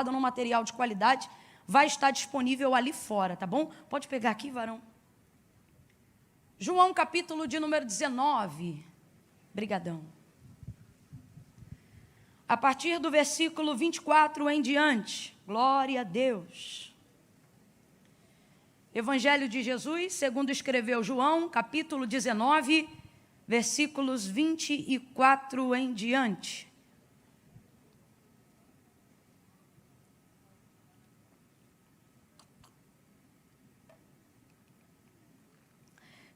gravada num material de qualidade, vai estar disponível ali fora, tá bom? Pode pegar aqui, varão. João, capítulo de número 19. Brigadão. A partir do versículo 24 em diante. Glória a Deus. Evangelho de Jesus, segundo escreveu João, capítulo 19, versículos 24 em diante.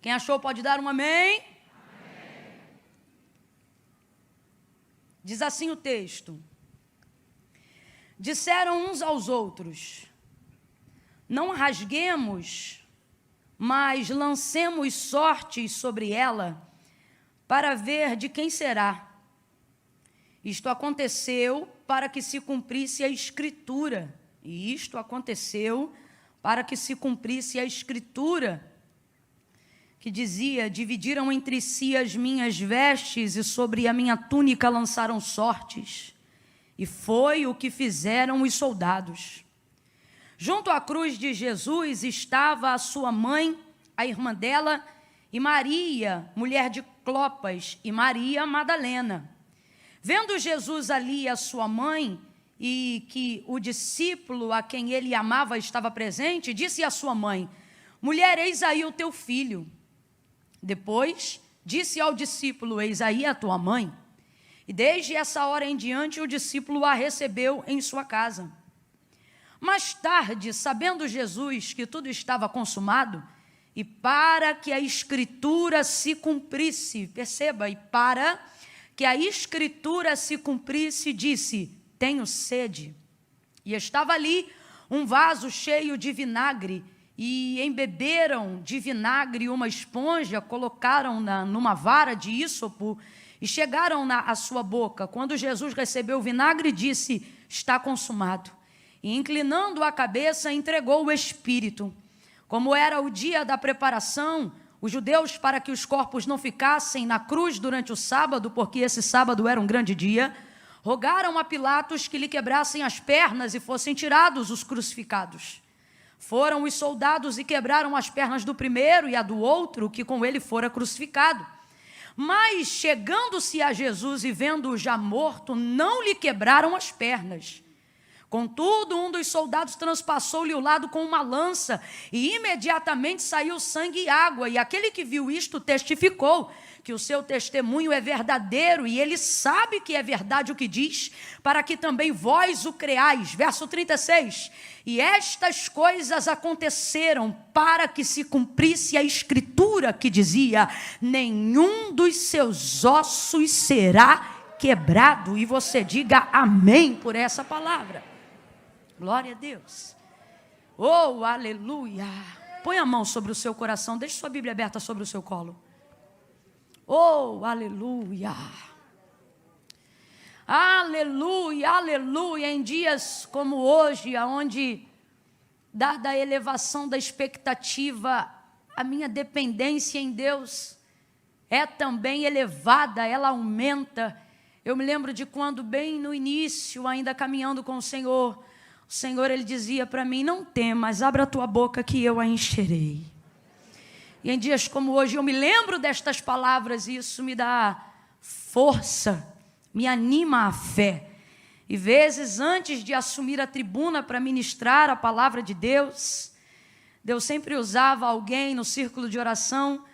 Quem achou pode dar um amém? Amém. Diz assim o texto: disseram uns aos outros: não rasguemos, mas lancemos sortes sobre ela, para ver de quem será. Isto aconteceu para que se cumprisse a Escritura. E isto aconteceu para que se cumprisse a Escritura, que dizia: dividiram entre si as minhas vestes e sobre a minha túnica lançaram sortes. E foi o que fizeram os soldados. Junto à cruz de Jesus estava a sua mãe, a irmã dela, e Maria, mulher de Clopas, e Maria Madalena. Vendo Jesus ali a sua mãe, e que o discípulo a quem ele amava estava presente, disse à sua mãe: mulher, eis aí o teu filho. Depois disse ao discípulo: eis aí a tua mãe. E desde essa hora em diante o discípulo a recebeu em sua casa. Mais tarde, sabendo Jesus que tudo estava consumado, e para que a Escritura se cumprisse, perceba, e para que a Escritura se cumprisse, disse: tenho sede. E estava ali um vaso cheio de vinagre, e embeberam de vinagre uma esponja, colocaram-na numa vara de ísopo e chegaram-na à sua boca. Quando Jesus recebeu o vinagre, disse: está consumado. E inclinando a cabeça, entregou o Espírito. Como era o dia da preparação, os judeus, para que os corpos não ficassem na cruz durante o sábado, porque esse sábado era um grande dia, rogaram a Pilatos que lhe quebrassem as pernas e fossem tirados os crucificados. Foram os soldados e quebraram as pernas do primeiro e a do outro, que com ele fora crucificado. Mas, chegando-se a Jesus e vendo-o já morto, não lhe quebraram as pernas. Contudo, um dos soldados transpassou-lhe o lado com uma lança, e imediatamente saiu sangue e água. E aquele que viu isto testificou que o seu testemunho é verdadeiro, e ele sabe que é verdade o que diz, para que também vós o creais. Verso 36. E estas coisas aconteceram para que se cumprisse a Escritura que dizia: nenhum dos seus ossos será quebrado. E você diga amém por essa palavra. Glória a Deus. Oh, aleluia. Põe a mão sobre o seu coração, deixe sua Bíblia aberta sobre o seu colo. Oh, aleluia. Aleluia, aleluia. Em dias como hoje, onde, dada a elevação da expectativa, a minha dependência em Deus é também elevada, ela aumenta. Eu me lembro de quando, bem no início, ainda caminhando com o Senhor, ele dizia para mim: não temas, abra a tua boca que eu a encherei. E em dias como hoje eu me lembro destas palavras, e isso me dá força, me anima a fé. E vezes antes de assumir a tribuna para ministrar a palavra de Deus, Deus sempre usava alguém no círculo de oração,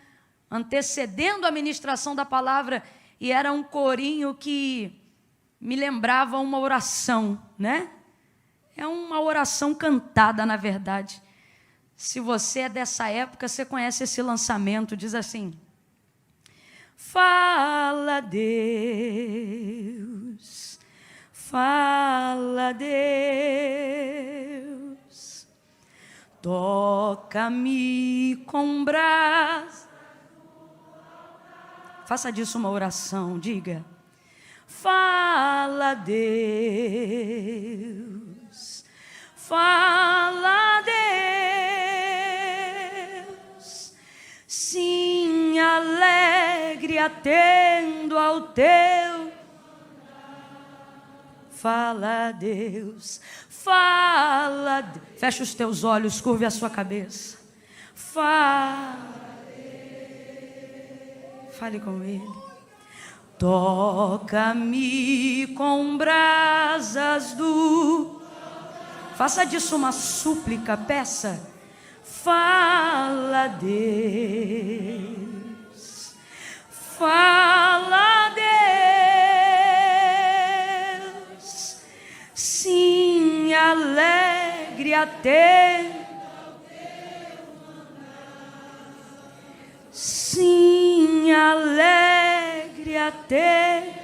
antecedendo a ministração da palavra, e era um corinho que me lembrava uma oração, né? É uma oração cantada, na verdade. Se você é dessa época, você conhece esse lançamento, diz assim: fala, Deus, fala, Deus, toca-me com braço. Faça disso uma oração, diga: fala, Deus, fala, Deus, sim, alegre atendo ao teu. Fala, Deus, Fala. Fecha os teus olhos, curve a sua cabeça. Fale com Ele. Toca-me com brasas do... Faça disso uma súplica, peça. Fala, Deus. Fala, Deus. Sim, alegre atento. Sim, alegre atento.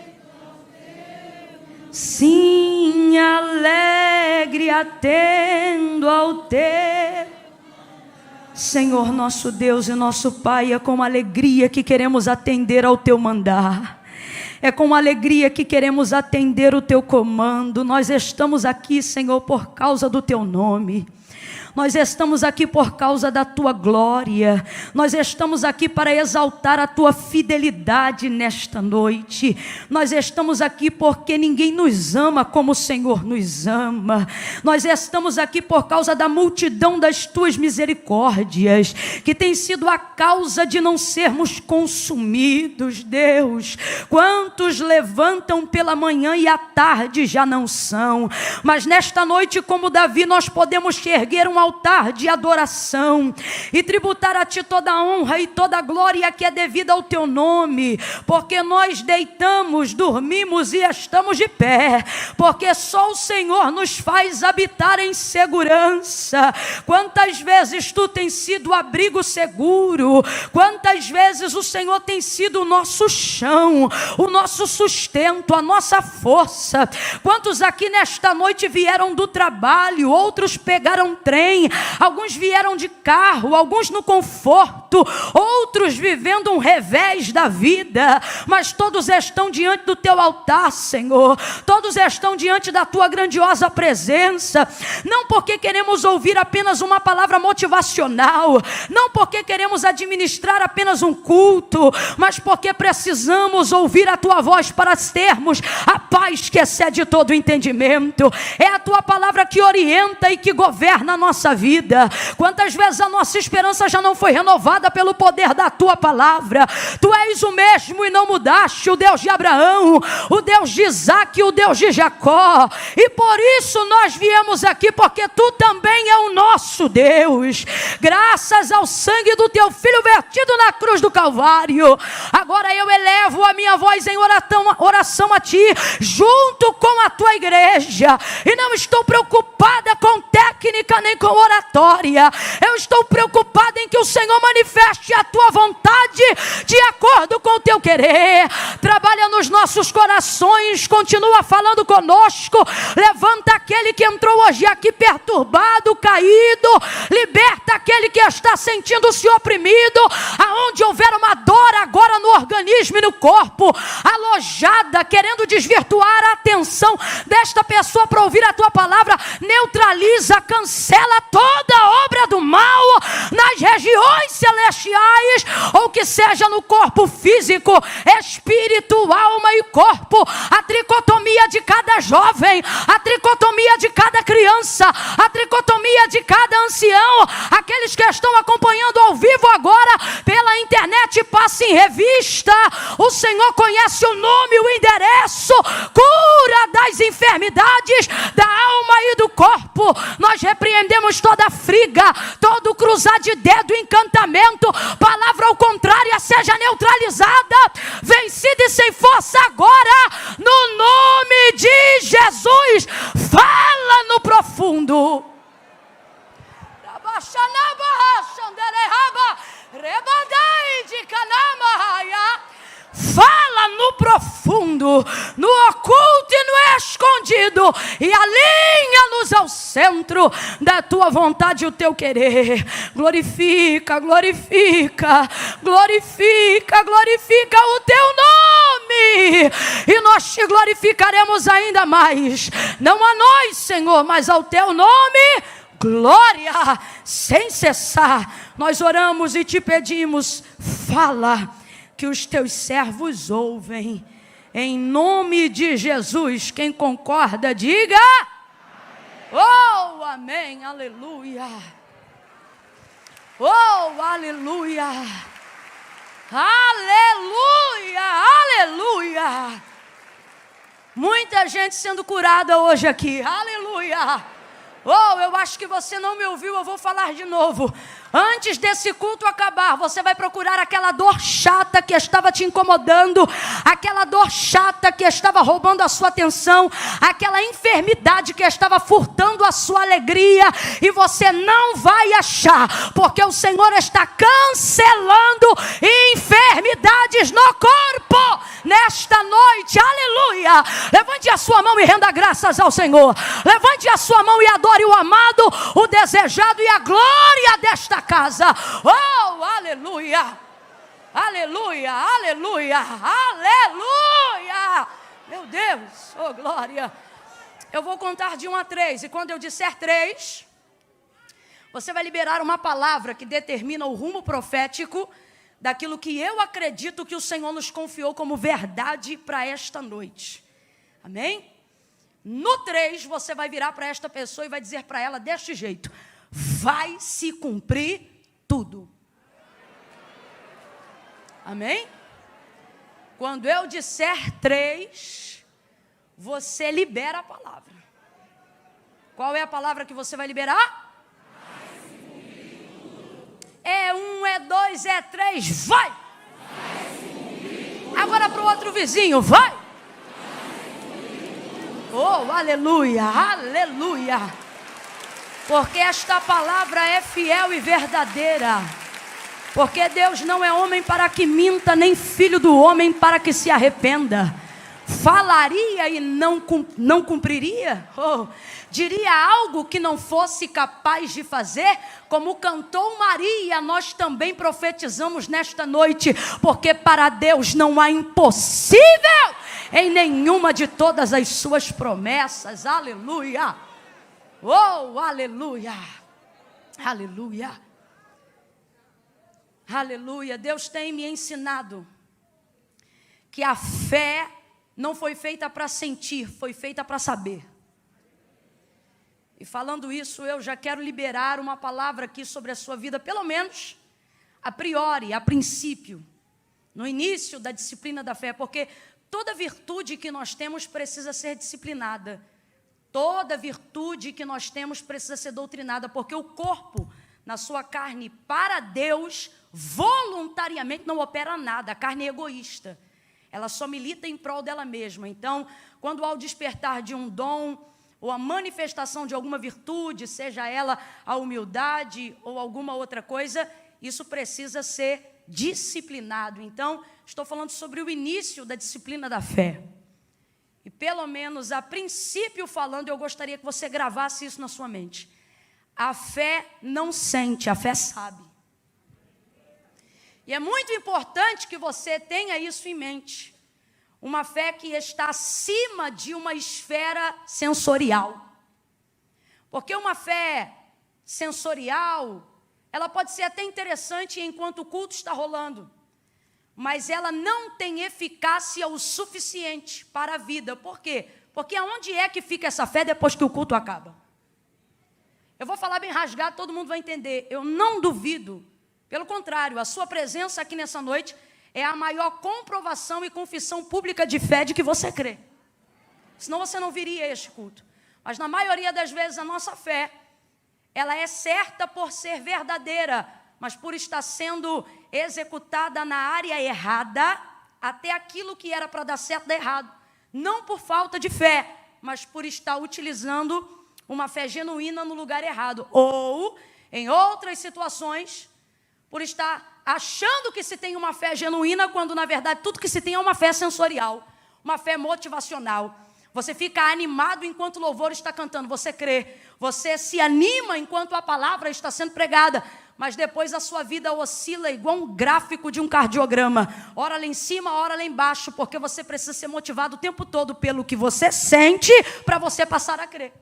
Sim, alegre atendo ao teu. Senhor nosso Deus e nosso Pai, é com alegria que queremos atender ao teu mandar. É com alegria que queremos atender o teu comando. Nós estamos aqui, Senhor, por causa do teu nome. Nós estamos aqui por causa da tua glória. Nós estamos aqui para exaltar a tua fidelidade nesta noite. Nós estamos aqui porque ninguém nos ama como o Senhor nos ama. Nós estamos aqui por causa da multidão das tuas misericórdias, que tem sido a causa de não sermos consumidos, Deus. Quantos levantam pela manhã e à tarde já não são, mas nesta noite, como Davi, nós podemos te erguer um altar de adoração e tributar a ti toda a honra e toda a glória que é devida ao teu nome, porque nós deitamos, dormimos e estamos de pé, porque só o Senhor nos faz habitar em segurança. Quantas vezes tu tens sido o abrigo seguro, quantas vezes o Senhor tem sido o nosso chão, o nosso sustento, a nossa força. Quantos aqui nesta noite vieram do trabalho, outros pegaram trem, alguns vieram de carro, alguns no conforto, outros vivendo um revés da vida, mas todos estão diante do teu altar, Senhor. Todos estão diante da tua grandiosa presença, não porque queremos ouvir apenas uma palavra motivacional, não porque queremos administrar apenas um culto, mas porque precisamos ouvir a tua voz para termos a paz que excede todo o entendimento. É a tua palavra que orienta e que governa a nossa vida. Quantas vezes a nossa esperança já não foi renovada pelo poder da tua palavra? Tu és o mesmo e não mudaste, o Deus de Abraão, o Deus de Isaac, o Deus de Jacó, e por isso nós viemos aqui, porque tu também é o nosso Deus. Graças ao sangue do teu filho vertido na cruz do Calvário, agora eu elevo a minha voz em oração a ti, junto com a tua igreja, e não estou preocupada com técnica nem com oratória. Eu estou preocupada em que o Senhor manifeste a tua vontade de acordo com o teu querer. Trabalha nos nossos corações, continua falando conosco. Levanta aquele que entrou hoje aqui perturbado, caído, liberta aquele que está sentindo-se oprimido, aonde houver uma dor agora no organismo e no corpo, alojada, querendo desvirtuar a atenção desta pessoa para ouvir a tua palavra. Neutraliza, cancela toda a obra do mal nas regiões celestiais, ou que seja no corpo físico, espírito, alma e corpo. A tricotomia de cada jovem, a tricotomia de cada criança, a tricotomia de cada ancião. Aqueles que estão acompanhando ao vivo agora pela internet, passe em revista. O Senhor conhece o nome, o endereço, cura das enfermidades da alma e do corpo. Nós repreendemos toda friga, todo cruzar de dedo, encantamento, palavra ao contrário, seja neutralizada, vencida e sem força agora, no nome de Jesus. Fala no profundo. Fala no profundo, no oculto e no escondido, e alinha-nos ao centro da tua vontade e o teu querer. Glorifica, glorifica, glorifica, glorifica o teu nome, e nós te glorificaremos ainda mais, não a nós, Senhor, mas ao teu nome. Glória, sem cessar. Nós oramos e te pedimos, fala, que os teus servos ouvem, em nome de Jesus. Quem concorda, diga. Oh, amém, aleluia. Oh, aleluia. Aleluia, aleluia. Muita gente sendo curada hoje aqui, aleluia. Oh, eu acho que você não me ouviu, eu vou falar de novo. Antes desse culto acabar, você vai procurar aquela dor chata que estava te incomodando, aquela dor chata que estava roubando a sua atenção, aquela enfermidade que estava furtando a sua alegria, e você não vai achar, porque o Senhor está cancelando enfermidades no corpo nesta noite, aleluia. Levante a sua mão e renda graças ao Senhor. Levante a sua mão e adore o amado, o desejado e a glória desta casa. Oh, aleluia, aleluia, aleluia, aleluia. Meu Deus, oh glória. Eu vou contar de 1 a 3, e quando eu disser 3, você vai liberar uma palavra que determina o rumo profético daquilo que eu acredito que o Senhor nos confiou como verdade para esta noite. Amém? No 3, você vai virar para esta pessoa e vai dizer para ela deste jeito: vai se cumprir tudo. Amém? Quando eu disser 3, você libera a palavra. Qual é a palavra que você vai liberar? Vai se cumprir tudo. É 1, é 2, é 3, vai! Vai se cumprir tudo. Agora para o outro vizinho, vai! Oh, aleluia, aleluia. Porque esta palavra é fiel e verdadeira. Porque Deus não é homem para que minta, nem filho do homem para que se arrependa. Falaria e não cumpriria? Oh, diria algo que não fosse capaz de fazer? Como cantou Maria, nós também profetizamos nesta noite. Porque para Deus não há impossível em nenhuma de todas as suas promessas. Aleluia. Oh, aleluia. Aleluia. Aleluia. Deus tem me ensinado que a fé não foi feita para sentir, foi feita para saber. E falando isso, eu já quero liberar uma palavra aqui sobre a sua vida, pelo menos a priori, a princípio, no início da disciplina da fé, porque toda virtude que nós temos precisa ser disciplinada. Toda virtude que nós temos precisa ser doutrinada, porque o corpo, na sua carne, para Deus, voluntariamente não opera nada. A carne é egoísta. Ela só milita em prol dela mesma. Então, quando há o despertar de um dom, ou a manifestação de alguma virtude, seja ela a humildade ou alguma outra coisa, isso precisa ser disciplinado. Então, estou falando sobre o início da disciplina da fé. E pelo menos a princípio falando, eu gostaria que você gravasse isso na sua mente. A fé não sente, a fé sabe. E é muito importante que você tenha isso em mente. Uma fé que está acima de uma esfera sensorial. Porque uma fé sensorial, ela pode ser até interessante enquanto o culto está rolando, mas ela não tem eficácia o suficiente para a vida. Por quê? Porque aonde é que fica essa fé depois que o culto acaba? Eu vou falar bem rasgado, todo mundo vai entender. Eu não duvido. Pelo contrário, a sua presença aqui nessa noite é a maior comprovação e confissão pública de fé de que você crê. Senão você não viria a este culto. Mas na maioria das vezes a nossa fé, ela é certa por ser verdadeira, mas por estar sendo executada na área errada, até aquilo que era para dar certo dá errado. Não por falta de fé, mas por estar utilizando uma fé genuína no lugar errado. Ou, em outras situações, por estar achando que se tem uma fé genuína, quando na verdade tudo que se tem é uma fé sensorial, uma fé motivacional. Você fica animado enquanto o louvor está cantando, você crê. Você se anima enquanto a palavra está sendo pregada, mas depois a sua vida oscila igual um gráfico de um cardiograma. Ora lá em cima, ora lá embaixo, porque você precisa ser motivado o tempo todo pelo que você sente para você passar a crer.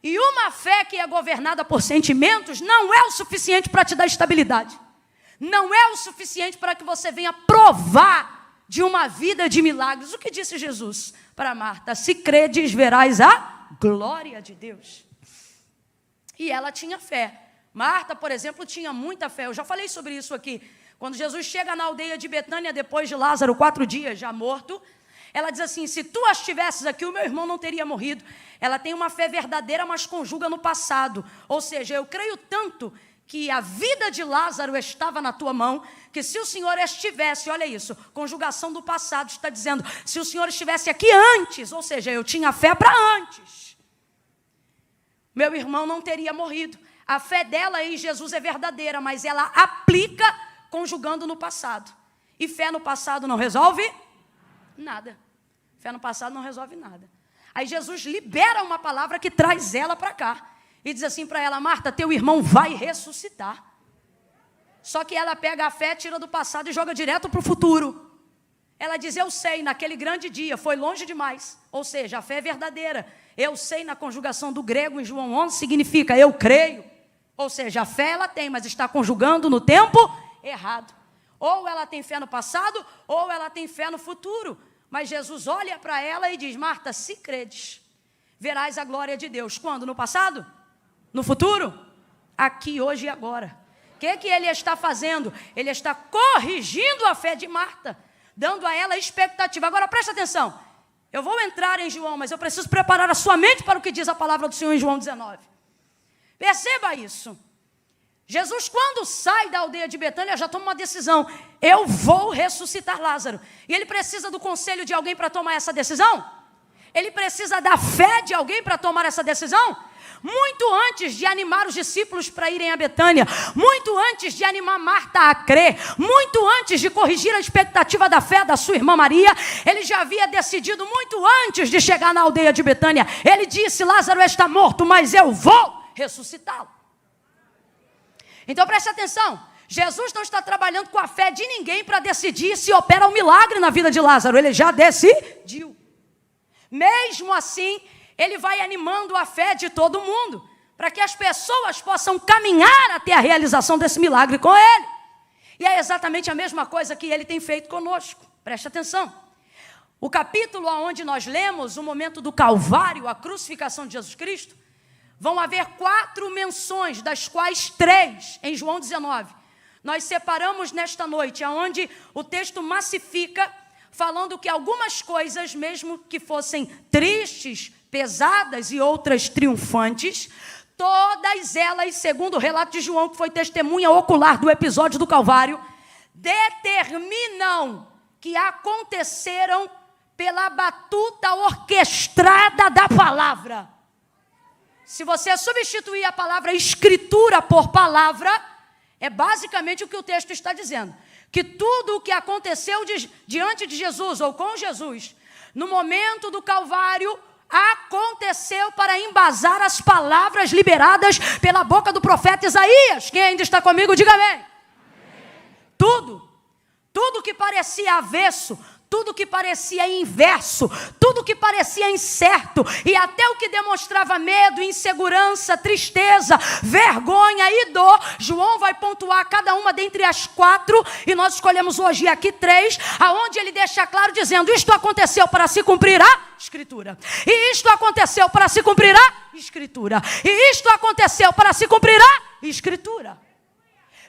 E uma fé que é governada por sentimentos não é o suficiente para te dar estabilidade. Não é o suficiente para que você venha provar de uma vida de milagres. O que disse Jesus para Marta? Se credes, verás a glória de Deus. E ela tinha fé. Marta, por exemplo, tinha muita fé. Eu já falei sobre isso aqui. Quando Jesus chega na aldeia de Betânia, depois de Lázaro, 4 dias já morto, ela diz assim: se tu estivesses aqui, o meu irmão não teria morrido. Ela tem uma fé verdadeira, mas conjuga no passado. Ou seja, eu creio tanto que a vida de Lázaro estava na tua mão, que se o Senhor estivesse, olha isso, conjugação do passado, está dizendo, se o Senhor estivesse aqui antes, ou seja, eu tinha fé para antes, meu irmão não teria morrido. A fé dela em Jesus é verdadeira, mas ela aplica conjugando no passado. E fé no passado não resolve nada. Fé no passado não resolve nada. Aí Jesus libera uma palavra que traz ela para cá. E diz assim para ela: Marta, teu irmão vai ressuscitar. Só que ela pega a fé, tira do passado e joga direto para o futuro. Ela diz: eu sei, naquele grande dia, foi longe demais. Ou seja, a fé é verdadeira. Eu sei, na conjugação do grego em João 11, significa eu creio. Ou seja, a fé ela tem, mas está conjugando no tempo errado. Ou ela tem fé no passado, ou ela tem fé no futuro. Mas Jesus olha para ela e diz: Marta, se credes, verás a glória de Deus. Quando? No passado? No futuro? Aqui, hoje e agora. O que ele está fazendo? Ele está corrigindo a fé de Marta, dando a ela expectativa. Agora presta atenção, eu vou entrar em João, mas eu preciso preparar a sua mente para o que diz a palavra do Senhor em João 19. Perceba isso. Jesus, quando sai da aldeia de Betânia, já toma uma decisão: eu vou ressuscitar Lázaro. E ele precisa do conselho de alguém para tomar essa decisão? Ele precisa da fé de alguém para tomar essa decisão? Muito antes de animar os discípulos para irem a Betânia, muito antes de animar Marta a crer, muito antes de corrigir a expectativa da fé da sua irmã Maria, ele já havia decidido muito antes de chegar na aldeia de Betânia. Ele disse: Lázaro está morto, mas eu vou ressuscitá-lo. Então preste atenção, Jesus não está trabalhando com a fé de ninguém para decidir se opera um milagre na vida de Lázaro. Ele já decidiu. Mesmo assim, ele vai animando a fé de todo mundo, para que as pessoas possam caminhar até a realização desse milagre com ele. E é exatamente a mesma coisa que ele tem feito conosco. Preste atenção. O capítulo onde nós lemos o momento do Calvário, a crucificação de Jesus Cristo, vão haver 4 menções, das quais 3 em João 19. Nós separamos nesta noite, onde o texto massifica, falando que algumas coisas, mesmo que fossem tristes, pesadas e outras triunfantes, todas elas, segundo o relato de João, que foi testemunha ocular do episódio do Calvário, determinam que aconteceram pela batuta orquestrada da palavra. Se você substituir a palavra escritura por palavra, é basicamente o que o texto está dizendo. Que tudo o que aconteceu diante de Jesus, ou com Jesus, no momento do Calvário, aconteceu para embasar as palavras liberadas pela boca do profeta Isaías. Quem ainda está comigo, diga amém. Tudo que parecia avesso, tudo que parecia inverso, tudo que parecia incerto, e até o que demonstrava medo, insegurança, tristeza, vergonha e dor, João vai pontuar cada uma dentre as 4, e nós escolhemos hoje aqui 3, aonde ele deixa claro dizendo: isto aconteceu para se cumprir a Escritura, e isto aconteceu para se cumprir a Escritura, e isto aconteceu para se cumprir a Escritura.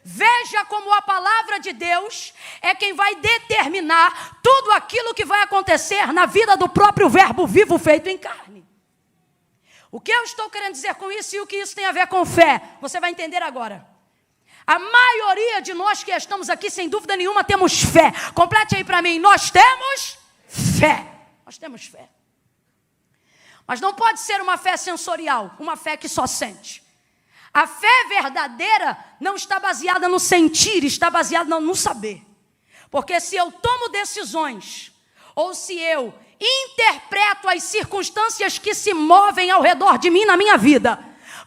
Veja como a palavra de Deus é quem vai determinar tudo aquilo que vai acontecer na vida do próprio verbo vivo feito em carne. O que eu estou querendo dizer com isso e o que isso tem a ver com fé, você vai entender agora. A maioria de nós que estamos aqui, sem dúvida nenhuma, temos fé. Complete aí para mim: nós temos fé. Nós temos fé. Mas não pode ser uma fé sensorial, uma fé que só sente. A fé verdadeira não está baseada no sentir, está baseada no saber. Porque se eu tomo decisões, ou se eu interpreto as circunstâncias que se movem ao redor de mim na minha vida,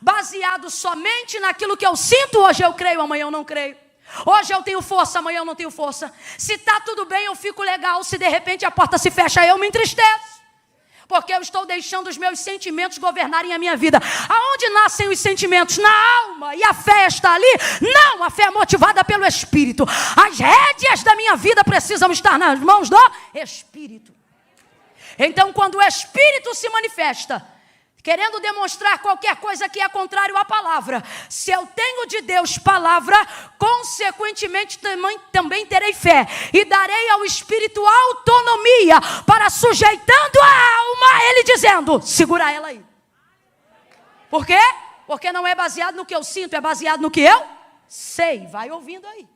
baseado somente naquilo que eu sinto, hoje eu creio, amanhã eu não creio. Hoje eu tenho força, amanhã eu não tenho força. Se está tudo bem, eu fico legal. Se de repente a porta se fecha, eu me entristeço. Porque eu estou deixando os meus sentimentos governarem a minha vida. Aonde nascem os sentimentos? Na alma. E a fé está ali? Não, a fé é motivada pelo Espírito. As rédeas da minha vida precisam estar nas mãos do Espírito. Então, quando o Espírito se manifesta, querendo demonstrar qualquer coisa que é contrário à palavra. Se eu tenho de Deus palavra, consequentemente também terei fé, e darei ao Espírito autonomia, para sujeitando a alma, ele dizendo, segura ela aí. Por quê? Porque não é baseado no que eu sinto, é baseado no que eu sei. Vai ouvindo aí.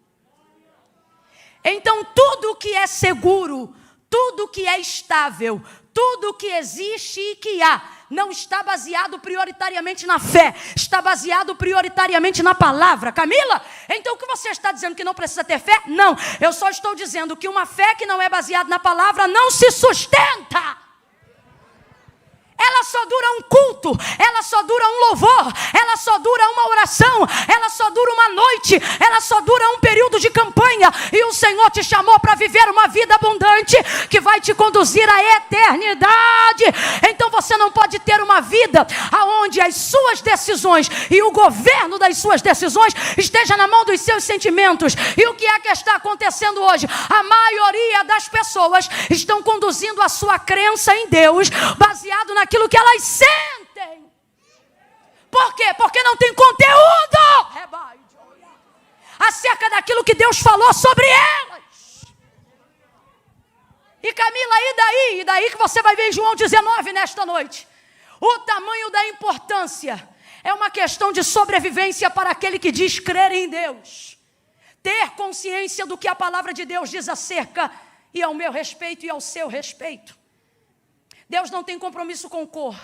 Então tudo que é seguro, tudo que é estável, tudo que existe e que há, não está baseado prioritariamente na fé, está baseado prioritariamente na palavra. Camila, então o que você está dizendo, que não precisa ter fé? Não, eu só estou dizendo que uma fé que não é baseada na palavra não se sustenta. Ela só dura um culto, ela só dura um louvor, ela só dura uma oração, ela só dura uma noite, ela só dura um período de campanha. E o Senhor te chamou para viver uma vida abundante que vai te conduzir à eternidade. Então você não pode ter uma vida onde as suas decisões e o governo das suas decisões esteja na mão dos seus sentimentos. E o que é que está acontecendo hoje? A maioria das pessoas estão conduzindo a sua crença em Deus baseado naquilo que elas sentem. Por quê? Porque não tem conteúdo acerca daquilo que Deus falou sobre elas. E Camila, e daí? E daí que você vai ver em João 19 nesta noite. O tamanho da importância é uma questão de sobrevivência para aquele que diz crer em Deus. Ter consciência do que a palavra de Deus diz acerca e ao meu respeito e ao seu respeito. Deus não tem compromisso com cor.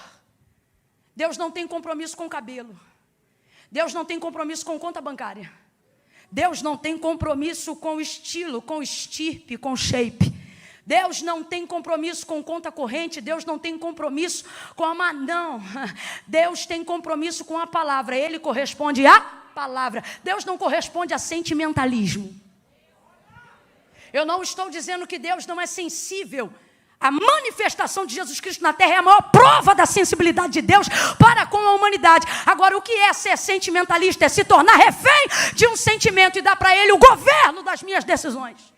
Deus não tem compromisso com cabelo. Deus não tem compromisso com conta bancária. Deus não tem compromisso com estilo, com estirpe, com shape. Deus não tem compromisso com conta corrente. Deus não tem compromisso com a não. Deus tem compromisso com a palavra. Ele corresponde à palavra. Deus não corresponde a sentimentalismo. Eu não estou dizendo que Deus não é sensível. A manifestação de Jesus Cristo na terra é a maior prova da sensibilidade de Deus para com a humanidade. Agora, o que é ser sentimentalista? É se tornar refém de um sentimento e dar para ele o governo das minhas decisões.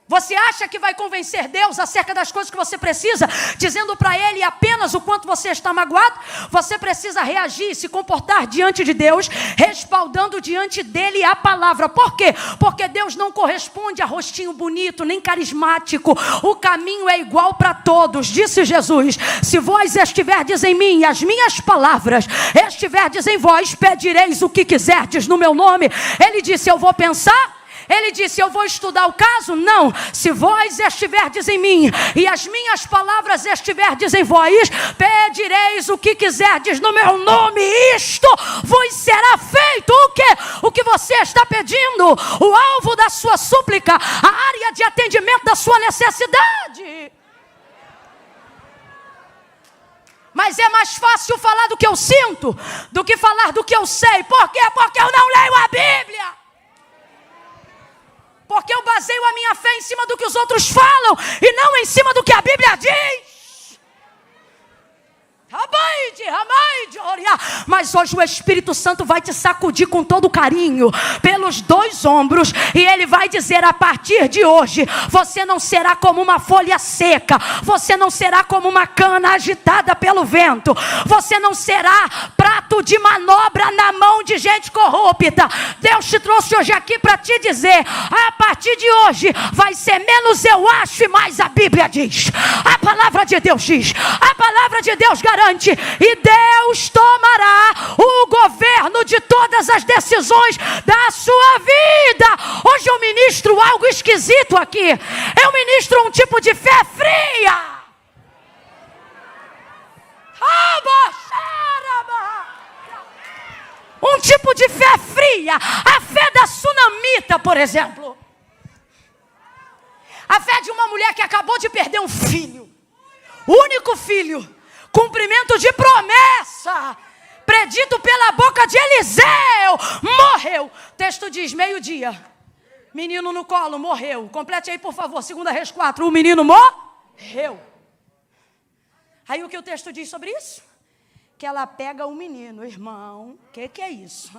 Você acha que vai convencer Deus acerca das coisas que você precisa, dizendo para Ele apenas o quanto você está magoado? Você precisa reagir e se comportar diante de Deus, respaldando diante dEle a palavra. Por quê? Porque Deus não corresponde a rostinho bonito, nem carismático. O caminho é igual para todos. Disse Jesus, se vós estiverdes em mim e as minhas palavras estiverdes em vós, pedireis o que quiserdes no meu nome. Ele disse, eu vou pensar. Ele disse, eu vou estudar o caso? Não. Se vós estiverdes em mim e as minhas palavras estiverdes em vós, pedireis o que quiserdes no meu nome. Isto vos será feito. O quê? O que você está pedindo. O alvo da sua súplica. A área de atendimento da sua necessidade. Mas é mais fácil falar do que eu sinto do que falar do que eu sei. Por quê? Porque eu não leio a Bíblia. Porque eu baseio a minha fé em cima do que os outros falam e não em cima do que a Bíblia diz. Mas hoje o Espírito Santo vai te sacudir com todo carinho pelos dois ombros e ele vai dizer, a partir de hoje você não será como uma folha seca, você não será como uma cana agitada pelo vento, você não será prato de manobra na mão de gente corrupta. Deus te trouxe hoje aqui para te dizer, a partir de hoje vai ser menos eu acho e mais a Bíblia diz. A palavra de Deus diz, a palavra de Deus garante, e Deus tomará o governo de todas as decisões da sua vida. Hoje eu ministro algo esquisito aqui. Eu ministro um tipo de fé fria. Um tipo de fé fria. A fé da sunamita, por exemplo. A fé de uma mulher que acabou de perder um filho. Único filho. Cumprimento de promessa, predito pela boca de Eliseu, morreu. O texto diz, meio-dia, menino no colo, morreu. Complete aí, por favor, 2 Reis 4, o menino morreu. Aí o que o texto diz sobre isso? Que ela pega o menino, irmão, o que é isso?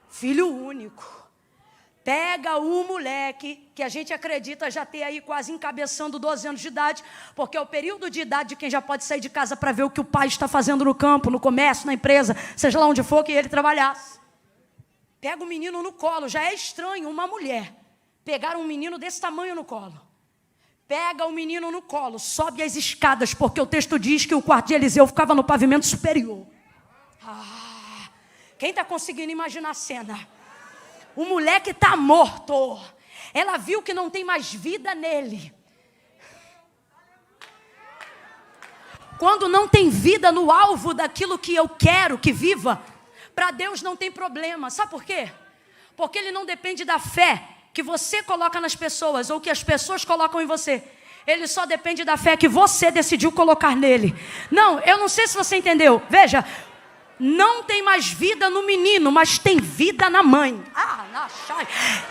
Filho único, Pega o moleque, que a gente acredita já ter aí quase encabeçando 12 anos de idade, porque é o período de idade de quem já pode sair de casa para ver o que o pai está fazendo no campo, no comércio, na empresa, seja lá onde for que ele trabalhasse. Pega o menino no colo, já é estranho uma mulher pegar um menino desse tamanho no colo. Pega o menino no colo, sobe as escadas, porque o texto diz que o quarto de Eliseu ficava no pavimento superior. Quem está conseguindo imaginar a cena? O moleque está morto. Ela viu que não tem mais vida nele. Quando não tem vida no alvo daquilo que eu quero que viva, para Deus não tem problema. Sabe por quê? Porque Ele não depende da fé que você coloca nas pessoas ou que as pessoas colocam em você. Ele só depende da fé que você decidiu colocar nele. Não, eu não sei se você entendeu. Veja, não tem mais vida no menino, mas tem vida na mãe.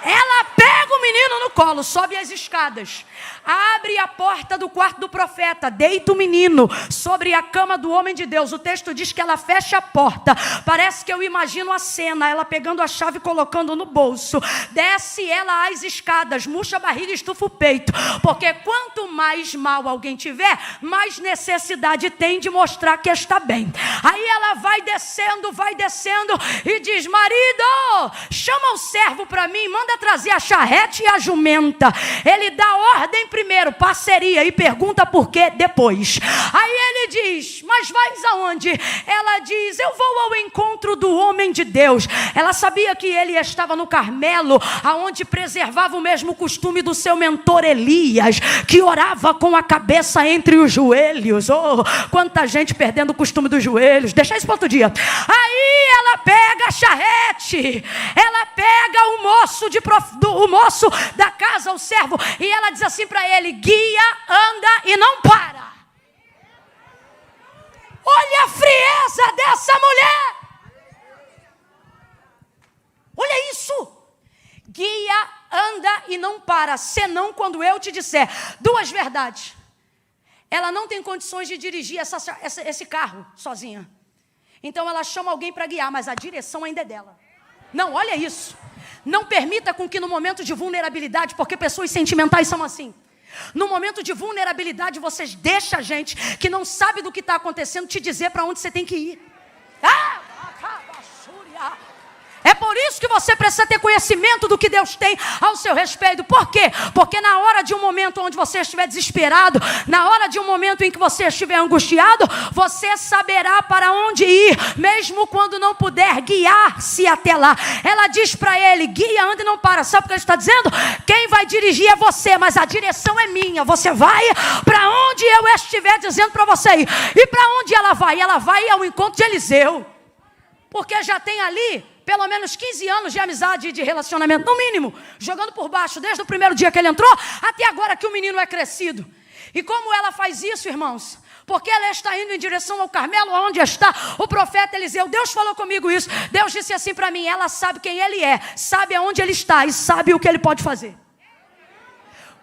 Ela pega o menino no colo, sobe as escadas, abre a porta do quarto do profeta, deita o menino sobre a cama do homem de Deus. O texto diz que ela fecha a porta. Parece que eu imagino a cena, ela pegando a chave e colocando no bolso. Desce ela as escadas, murcha a barriga e estufa o peito. Porque quanto mais mal alguém tiver, mais necessidade tem de mostrar que está bem. Aí ela vai descendo e diz: marido, chama o servo para mim, manda trazer a charrete e a jumenta. Ele dá ordem primeiro, parceria, e pergunta por quê depois. Aí ele diz: mas vais aonde? Ela diz: eu vou ao encontro do homem de Deus. Ela sabia que ele estava no Carmelo, aonde preservava o mesmo costume do seu mentor Elias, que orava com a cabeça entre os joelhos. Oh, quanta gente perdendo o costume dos joelhos. Deixa isso para outro dia. Aí ela pega a charrete, ela pega o moço da casa, o servo, e ela diz assim para ele: guia, anda e não para. Olha a frieza dessa mulher. Olha isso. Guia, anda e não para, senão quando eu te disser. Duas verdades. Ela não tem condições de dirigir esse carro sozinha. Então ela chama alguém para guiar, mas a direção ainda é dela. Não, olha isso. Não permita com que no momento de vulnerabilidade, porque pessoas sentimentais são assim. No momento de vulnerabilidade, vocês deixam a gente que não sabe do que está acontecendo te dizer para onde você tem que ir. É por isso que você precisa ter conhecimento do que Deus tem ao seu respeito. Por quê? Porque na hora de um momento onde você estiver desesperado, na hora de um momento em que você estiver angustiado, você saberá para onde ir, mesmo quando não puder guiar-se até lá. Ela diz para ele: guia, anda e não para. Sabe o que ele está dizendo? Quem vai dirigir é você, mas a direção é minha. Você vai para onde eu estiver dizendo para você ir. E para onde ela vai? Ela vai ao encontro de Eliseu. Porque já tem ali pelo menos 15 anos de amizade e de relacionamento, no mínimo, jogando por baixo, desde o primeiro dia que ele entrou, até agora que o menino é crescido. E como ela faz isso, irmãos? Porque ela está indo em direção ao Carmelo, onde está o profeta Eliseu. Deus falou comigo isso. Deus disse assim para mim: ela sabe quem ele é, sabe aonde ele está e sabe o que ele pode fazer.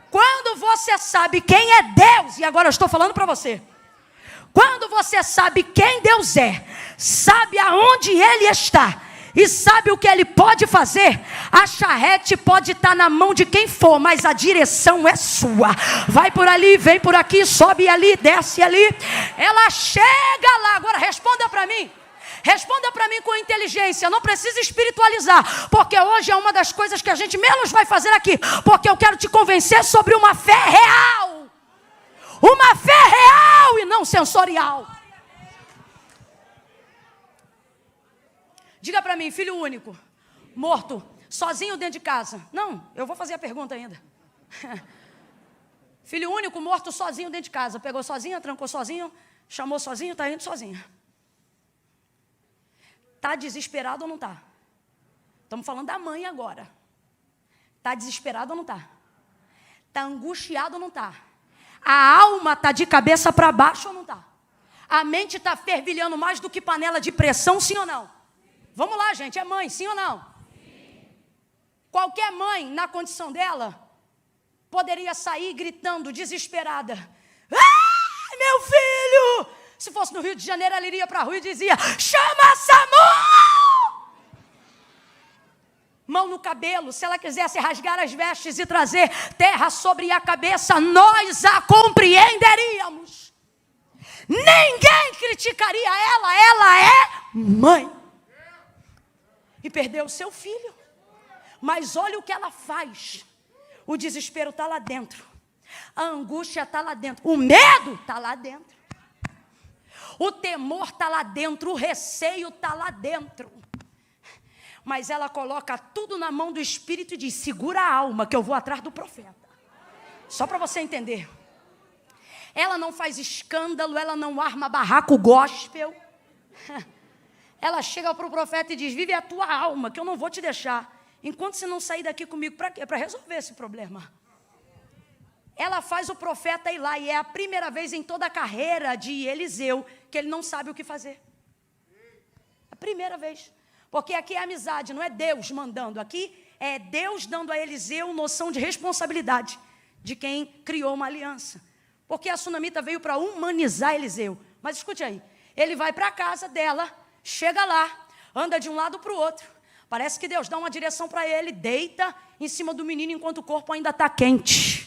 Quando você sabe quem é Deus, e agora eu estou falando para você, quando você sabe quem Deus é, sabe aonde ele está, e sabe o que ele pode fazer? A charrete pode estar na mão de quem for, mas a direção é sua. Vai por ali, vem por aqui, sobe ali, desce ali. Ela chega lá. Agora responda para mim. Responda para mim com inteligência. Não precisa espiritualizar, porque hoje é uma das coisas que a gente menos vai fazer aqui. Porque eu quero te convencer sobre uma fé real. Uma fé real e não sensorial. Diga para mim: filho único, morto, sozinho dentro de casa. Não, eu vou fazer a pergunta ainda. Filho único, morto, sozinho dentro de casa. Pegou sozinho, trancou sozinho, chamou sozinho, está indo sozinho. Está desesperado ou não está? Estamos falando da mãe agora. Está desesperado ou não está? Está angustiado ou não está? A alma está de cabeça para baixo ou não está? A mente está fervilhando mais do que panela de pressão, sim ou não? Vamos lá, gente, é mãe, sim ou não? Sim. Qualquer mãe, na condição dela, poderia sair gritando, desesperada: ai, meu filho! Se fosse no Rio de Janeiro, ela iria para a rua e dizia: chama SAMU! mão no cabelo, se ela quisesse rasgar as vestes e trazer terra sobre a cabeça, nós a compreenderíamos. Ninguém criticaria ela é mãe. E perdeu o seu filho. Mas olha o que ela faz. O desespero está lá dentro. A angústia está lá dentro. O medo está lá dentro. O temor está lá dentro. O receio está lá dentro. Mas ela coloca tudo na mão do Espírito e diz: segura a alma que eu vou atrás do profeta. Só para você entender. Ela não faz escândalo, ela não arma barraco gospel. Ela chega para o profeta e diz: vive a tua alma, que eu não vou te deixar. Enquanto você não sair daqui comigo, para quê? Para resolver esse problema. Ela faz o profeta ir lá, e é a primeira vez em toda a carreira de Eliseu que ele não sabe o que fazer. A primeira vez. Porque aqui é amizade, não é Deus mandando. Aqui é Deus dando a Eliseu noção de responsabilidade de quem criou uma aliança. Porque a sunamita veio para humanizar Eliseu. Mas escute aí, ele vai para a casa dela, chega lá, anda de um lado para o outro. Parece que Deus dá uma direção para ele, deita em cima do menino enquanto o corpo ainda está quente.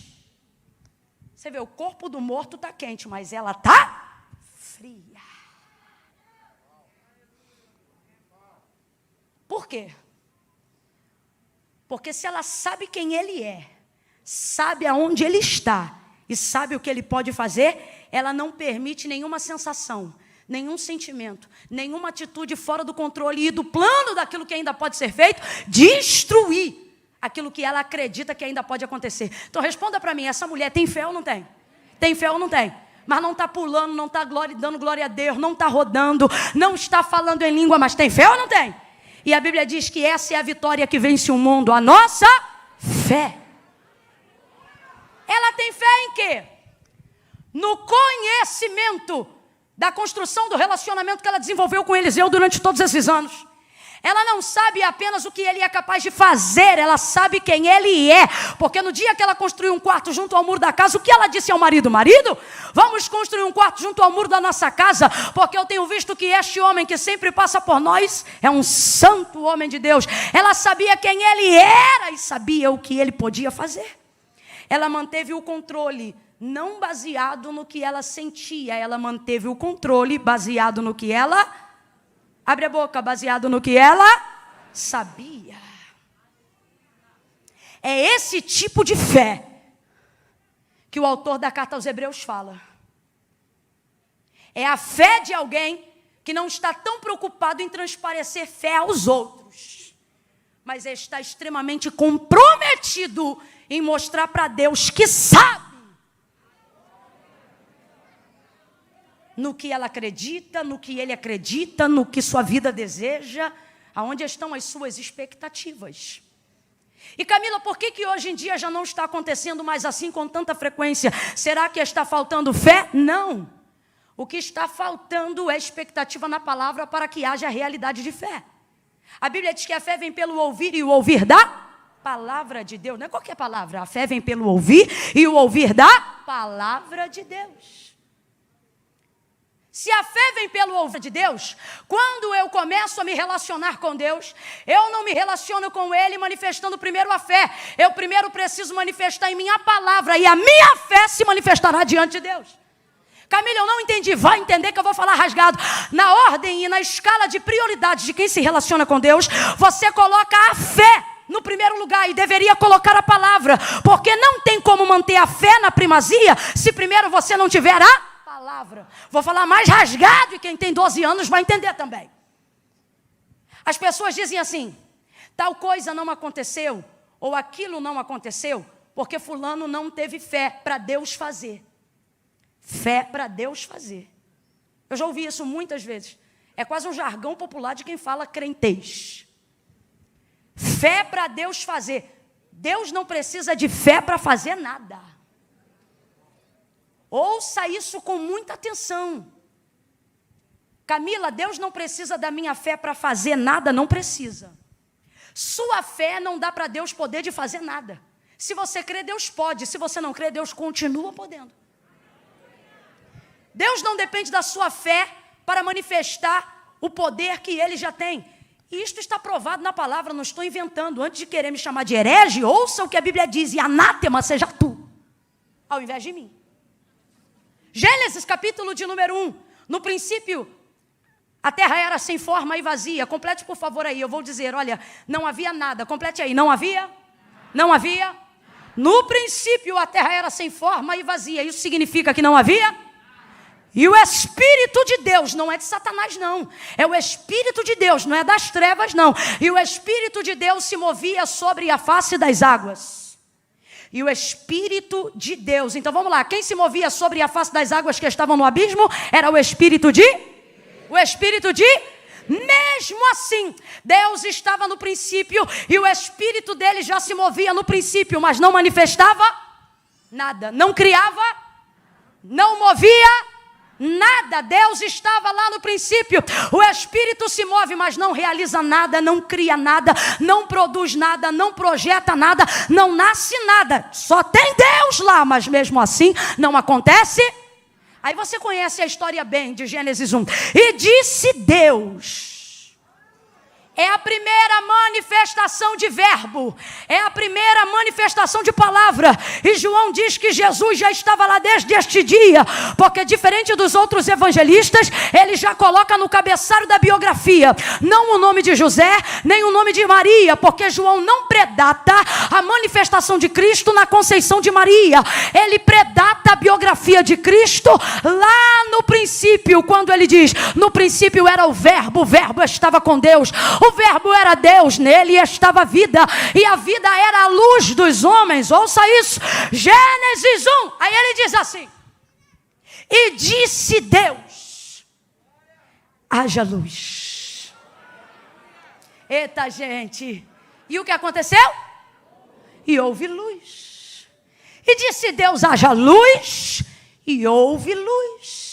Você vê, o corpo do morto está quente, mas ela está fria. Por quê? Porque se ela sabe quem ele é, sabe aonde ele está e sabe o que ele pode fazer, ela não permite nenhuma sensação, nenhum sentimento, nenhuma atitude fora do controle e do plano daquilo que ainda pode ser feito, destruir aquilo que ela acredita que ainda pode acontecer. Então responda para mim, essa mulher tem fé ou não tem? Tem fé ou não tem? Mas não está pulando, não está dando glória a Deus, não está rodando, não está falando em língua, mas tem fé ou não tem? E a Bíblia diz que essa é a vitória que vence o mundo, a nossa fé. Ela tem fé em quê? No conhecimento da construção do relacionamento que ela desenvolveu com Eliseu durante todos esses anos. Ela não sabe apenas o que ele é capaz de fazer, ela sabe quem ele é. Porque no dia que ela construiu um quarto junto ao muro da casa, o que ela disse ao marido? Marido, vamos construir um quarto junto ao muro da nossa casa, porque eu tenho visto que este homem que sempre passa por nós é um santo homem de Deus. Ela sabia quem ele era e sabia o que ele podia fazer. Ela manteve o controle, não baseado no que ela sentia, ela manteve o controle baseado no que ela... Abre a boca, baseado no que ela sabia. É esse tipo de fé que o autor da carta aos Hebreus fala. É a fé de alguém que não está tão preocupado em transparecer fé aos outros, mas está extremamente comprometido em mostrar para Deus que sabe no que ela acredita, no que ele acredita, no que sua vida deseja, aonde estão as suas expectativas. E Camila, por que hoje em dia já não está acontecendo mais assim com tanta frequência? Será que está faltando fé? Não. O que está faltando é expectativa na palavra para que haja realidade de fé. A Bíblia diz que a fé vem pelo ouvir e o ouvir da palavra de Deus. Não é qualquer palavra, a fé vem pelo ouvir e o ouvir da palavra de Deus. Se a fé vem pelo ouvir de Deus, quando eu começo a me relacionar com Deus, eu não me relaciono com Ele manifestando primeiro a fé. Eu primeiro preciso manifestar em mim a palavra e a minha fé se manifestará diante de Deus. Camila, eu não entendi. Vai entender que eu vou falar rasgado. Na ordem e na escala de prioridades de quem se relaciona com Deus, você coloca a fé no primeiro lugar e deveria colocar a palavra. Porque não tem como manter a fé na primazia se primeiro você não tiver a palavra. Vou falar mais rasgado e quem tem 12 anos vai entender também. As pessoas dizem assim: tal coisa não aconteceu, ou aquilo não aconteceu, porque fulano não teve fé para Deus fazer. Fé para Deus fazer. Eu já ouvi isso muitas vezes. É quase um jargão popular de quem fala crentez. Fé para Deus fazer. Deus não precisa de fé para fazer nada. Ouça isso com muita atenção. Camila, Deus não precisa da minha fé para fazer nada, não precisa. Sua fé não dá para Deus poder de fazer nada. Se você crê, Deus pode. Se você não crê, Deus continua podendo. Deus não depende da sua fé para manifestar o poder que Ele já tem. E isto está provado na palavra, não estou inventando. Antes de querer me chamar de herege, ouça o que a Bíblia diz, e anátema seja tu, ao invés de mim. Gênesis capítulo de número 1. No princípio, a terra era sem forma e vazia. Complete, por favor, aí. Eu vou dizer, olha, não havia nada. Complete aí. Não havia? Não havia? No princípio, a terra era sem forma e vazia. Isso significa que não havia? E o Espírito de Deus, não é de Satanás não, é o Espírito de Deus, não é das trevas não. E o Espírito de Deus se movia sobre a face das águas. E o Espírito de Deus, então vamos lá, quem se movia sobre a face das águas que estavam no abismo, era o Espírito de? O Espírito de? Mesmo assim, Deus estava no princípio, e o Espírito dele já se movia no princípio, mas não manifestava nada, não criava, não movia nada. Deus estava lá no princípio. O Espírito se move, mas não realiza nada, não cria nada, não produz nada, não projeta nada, não nasce nada. Só tem Deus lá, mas mesmo assim não acontece. Aí você conhece a história bem de Gênesis 1. E disse Deus. É a primeira manifestação de verbo, é a primeira manifestação de palavra. E João diz que Jesus já estava lá desde este dia, porque diferente dos outros evangelistas, ele já coloca no cabeçalho da biografia, não o nome de José, nem o nome de Maria, porque João não predata a manifestação de Cristo na conceição de Maria. Ele predata a biografia de Cristo lá no princípio, quando ele diz, no princípio era o verbo estava com Deus, o verbo era Deus, nele estava a vida, e a vida era a luz dos homens. Ouça isso, Gênesis 1, aí ele diz assim, e disse Deus, haja luz. Eita gente, e o que aconteceu? E houve luz. E disse Deus, haja luz, e houve luz.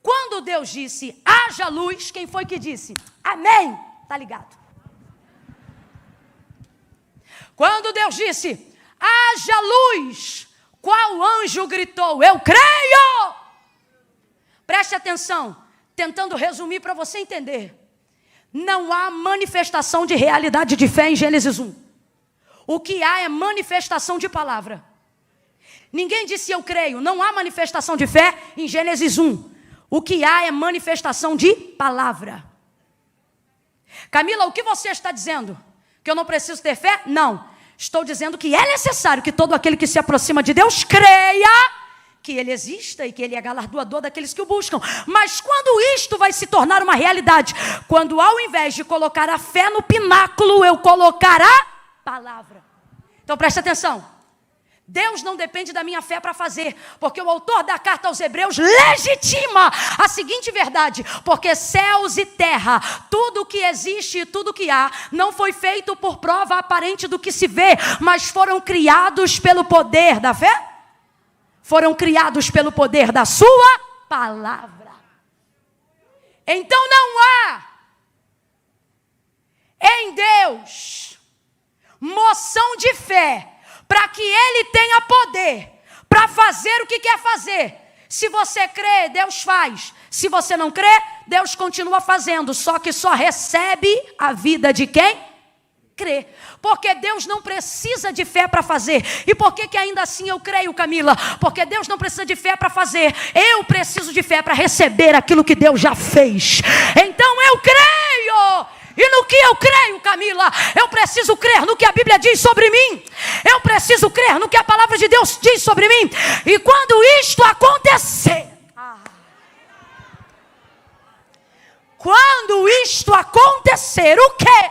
Quando Deus disse, haja luz, quem foi que disse? Amém. Tá ligado? Quando Deus disse, haja luz, qual anjo gritou? Eu creio. Preste atenção, tentando resumir para você entender. Não há manifestação de realidade de fé em Gênesis 1. O que há é manifestação de palavra. Ninguém disse eu creio, não há manifestação de fé em Gênesis 1. O que há é manifestação de palavra. Camila, o que você está dizendo? Que eu não preciso ter fé? Não. Estou dizendo que é necessário que todo aquele que se aproxima de Deus creia que Ele exista e que Ele é galardoador daqueles que o buscam. Mas quando isto vai se tornar uma realidade? Quando ao invés de colocar a fé no pináculo, eu colocar a palavra. Então preste atenção. Deus não depende da minha fé para fazer, porque o autor da carta aos Hebreus legitima a seguinte verdade, porque céus e terra, tudo o que existe e tudo o que há, não foi feito por prova aparente do que se vê, mas foram criados pelo poder da fé, foram criados pelo poder da sua palavra. Então não há em Deus moção de fé, para que Ele tenha poder para fazer o que quer fazer. Se você crê, Deus faz. Se você não crê, Deus continua fazendo. Só que só recebe a vida de quem crê. Porque Deus não precisa de fé para fazer. E por que ainda assim eu creio, Camila? Porque Deus não precisa de fé para fazer. Eu preciso de fé para receber aquilo que Deus já fez. Então eu creio. E no que eu creio, Camila? Eu preciso crer no que a Bíblia diz sobre mim. Eu preciso crer no que a palavra de Deus diz sobre mim. E quando isto acontecer, o que?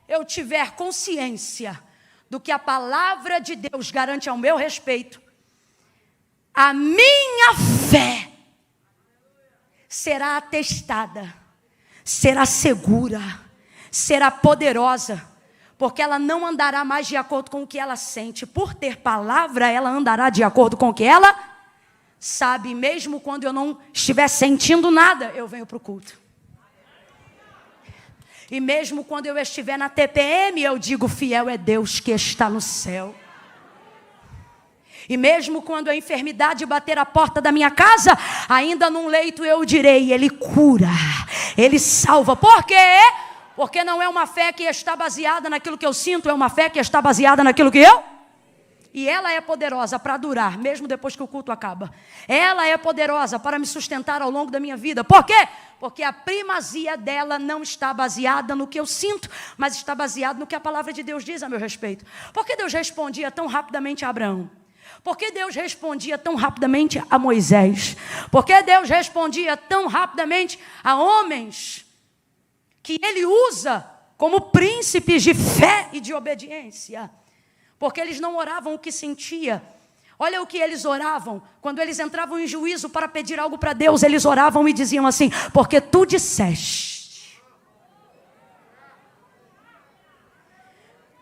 Eu tiver consciência do que a palavra de Deus garante ao meu respeito, a minha fé será atestada, será segura, será poderosa, porque ela não andará mais de acordo com o que ela sente. Por ter palavra, ela andará de acordo com o que ela sabe. Mesmo quando eu não estiver sentindo nada, eu venho para o culto. E mesmo quando eu estiver na TPM, eu digo, fiel é Deus que está no céu. E mesmo quando a enfermidade bater a porta da minha casa, ainda num leito eu direi, Ele cura, Ele salva. Por quê? Porque não é uma fé que está baseada naquilo que eu sinto, é uma fé que está baseada naquilo que eu... E ela é poderosa para durar, mesmo depois que o culto acaba. Ela é poderosa para me sustentar ao longo da minha vida. Por quê? Porque a primazia dela não está baseada no que eu sinto, mas está baseada no que a palavra de Deus diz a meu respeito. Por que Deus respondia tão rapidamente a Abraão? Por que Deus respondia tão rapidamente a Moisés? Por que Deus respondia tão rapidamente a homens que Ele usa como príncipes de fé e de obediência? Porque eles não oravam o que sentia. Olha o que eles oravam. Quando eles entravam em juízo para pedir algo para Deus, eles oravam e diziam assim, porque tu disseste.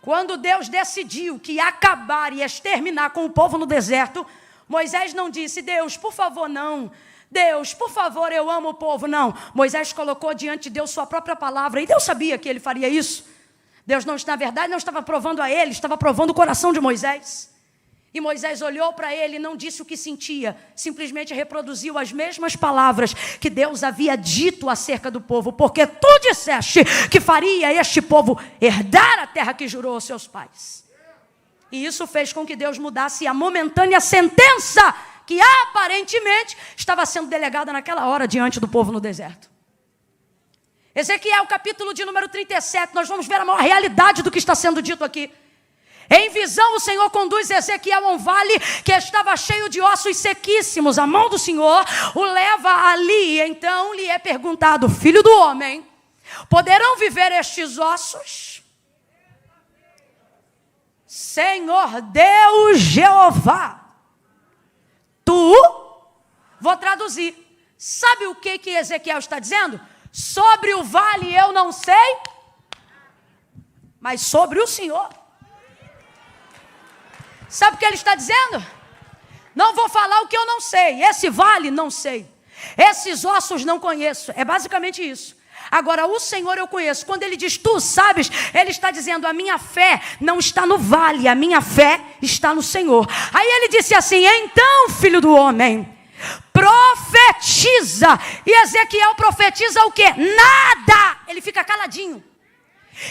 Quando Deus decidiu que ia acabar e exterminar com o povo no deserto, Moisés não disse, Deus, por favor, não. Deus, por favor, eu amo o povo. Não. Moisés colocou diante de Deus sua própria palavra. E Deus sabia que ele faria isso. Deus, na verdade, não estava provando a ele, estava provando o coração de Moisés. E Moisés olhou para ele e não disse o que sentia, simplesmente reproduziu as mesmas palavras que Deus havia dito acerca do povo, porque tu disseste que faria este povo herdar a terra que jurou aos seus pais. E isso fez com que Deus mudasse a momentânea sentença que aparentemente estava sendo delegada naquela hora diante do povo no deserto. Ezequiel, capítulo de número 37, nós vamos ver a maior realidade do que está sendo dito aqui. Em visão, o Senhor conduz Ezequiel a um vale que estava cheio de ossos sequíssimos. A mão do Senhor o leva ali. Então lhe é perguntado, filho do homem, poderão viver estes ossos? Senhor Deus Jeová, vou traduzir. Sabe o que Ezequiel está dizendo? Sobre o vale eu não sei, mas sobre o Senhor. Sabe o que ele está dizendo? Não vou falar o que eu não sei. Esse vale não sei. Esses ossos não conheço. É basicamente isso. Agora, o Senhor eu conheço. Quando ele diz, tu sabes, ele está dizendo, a minha fé não está no vale, a minha fé está no Senhor. Aí ele disse assim, então, filho do homem, profetiza. E Ezequiel profetiza o quê? Nada. Ele fica caladinho,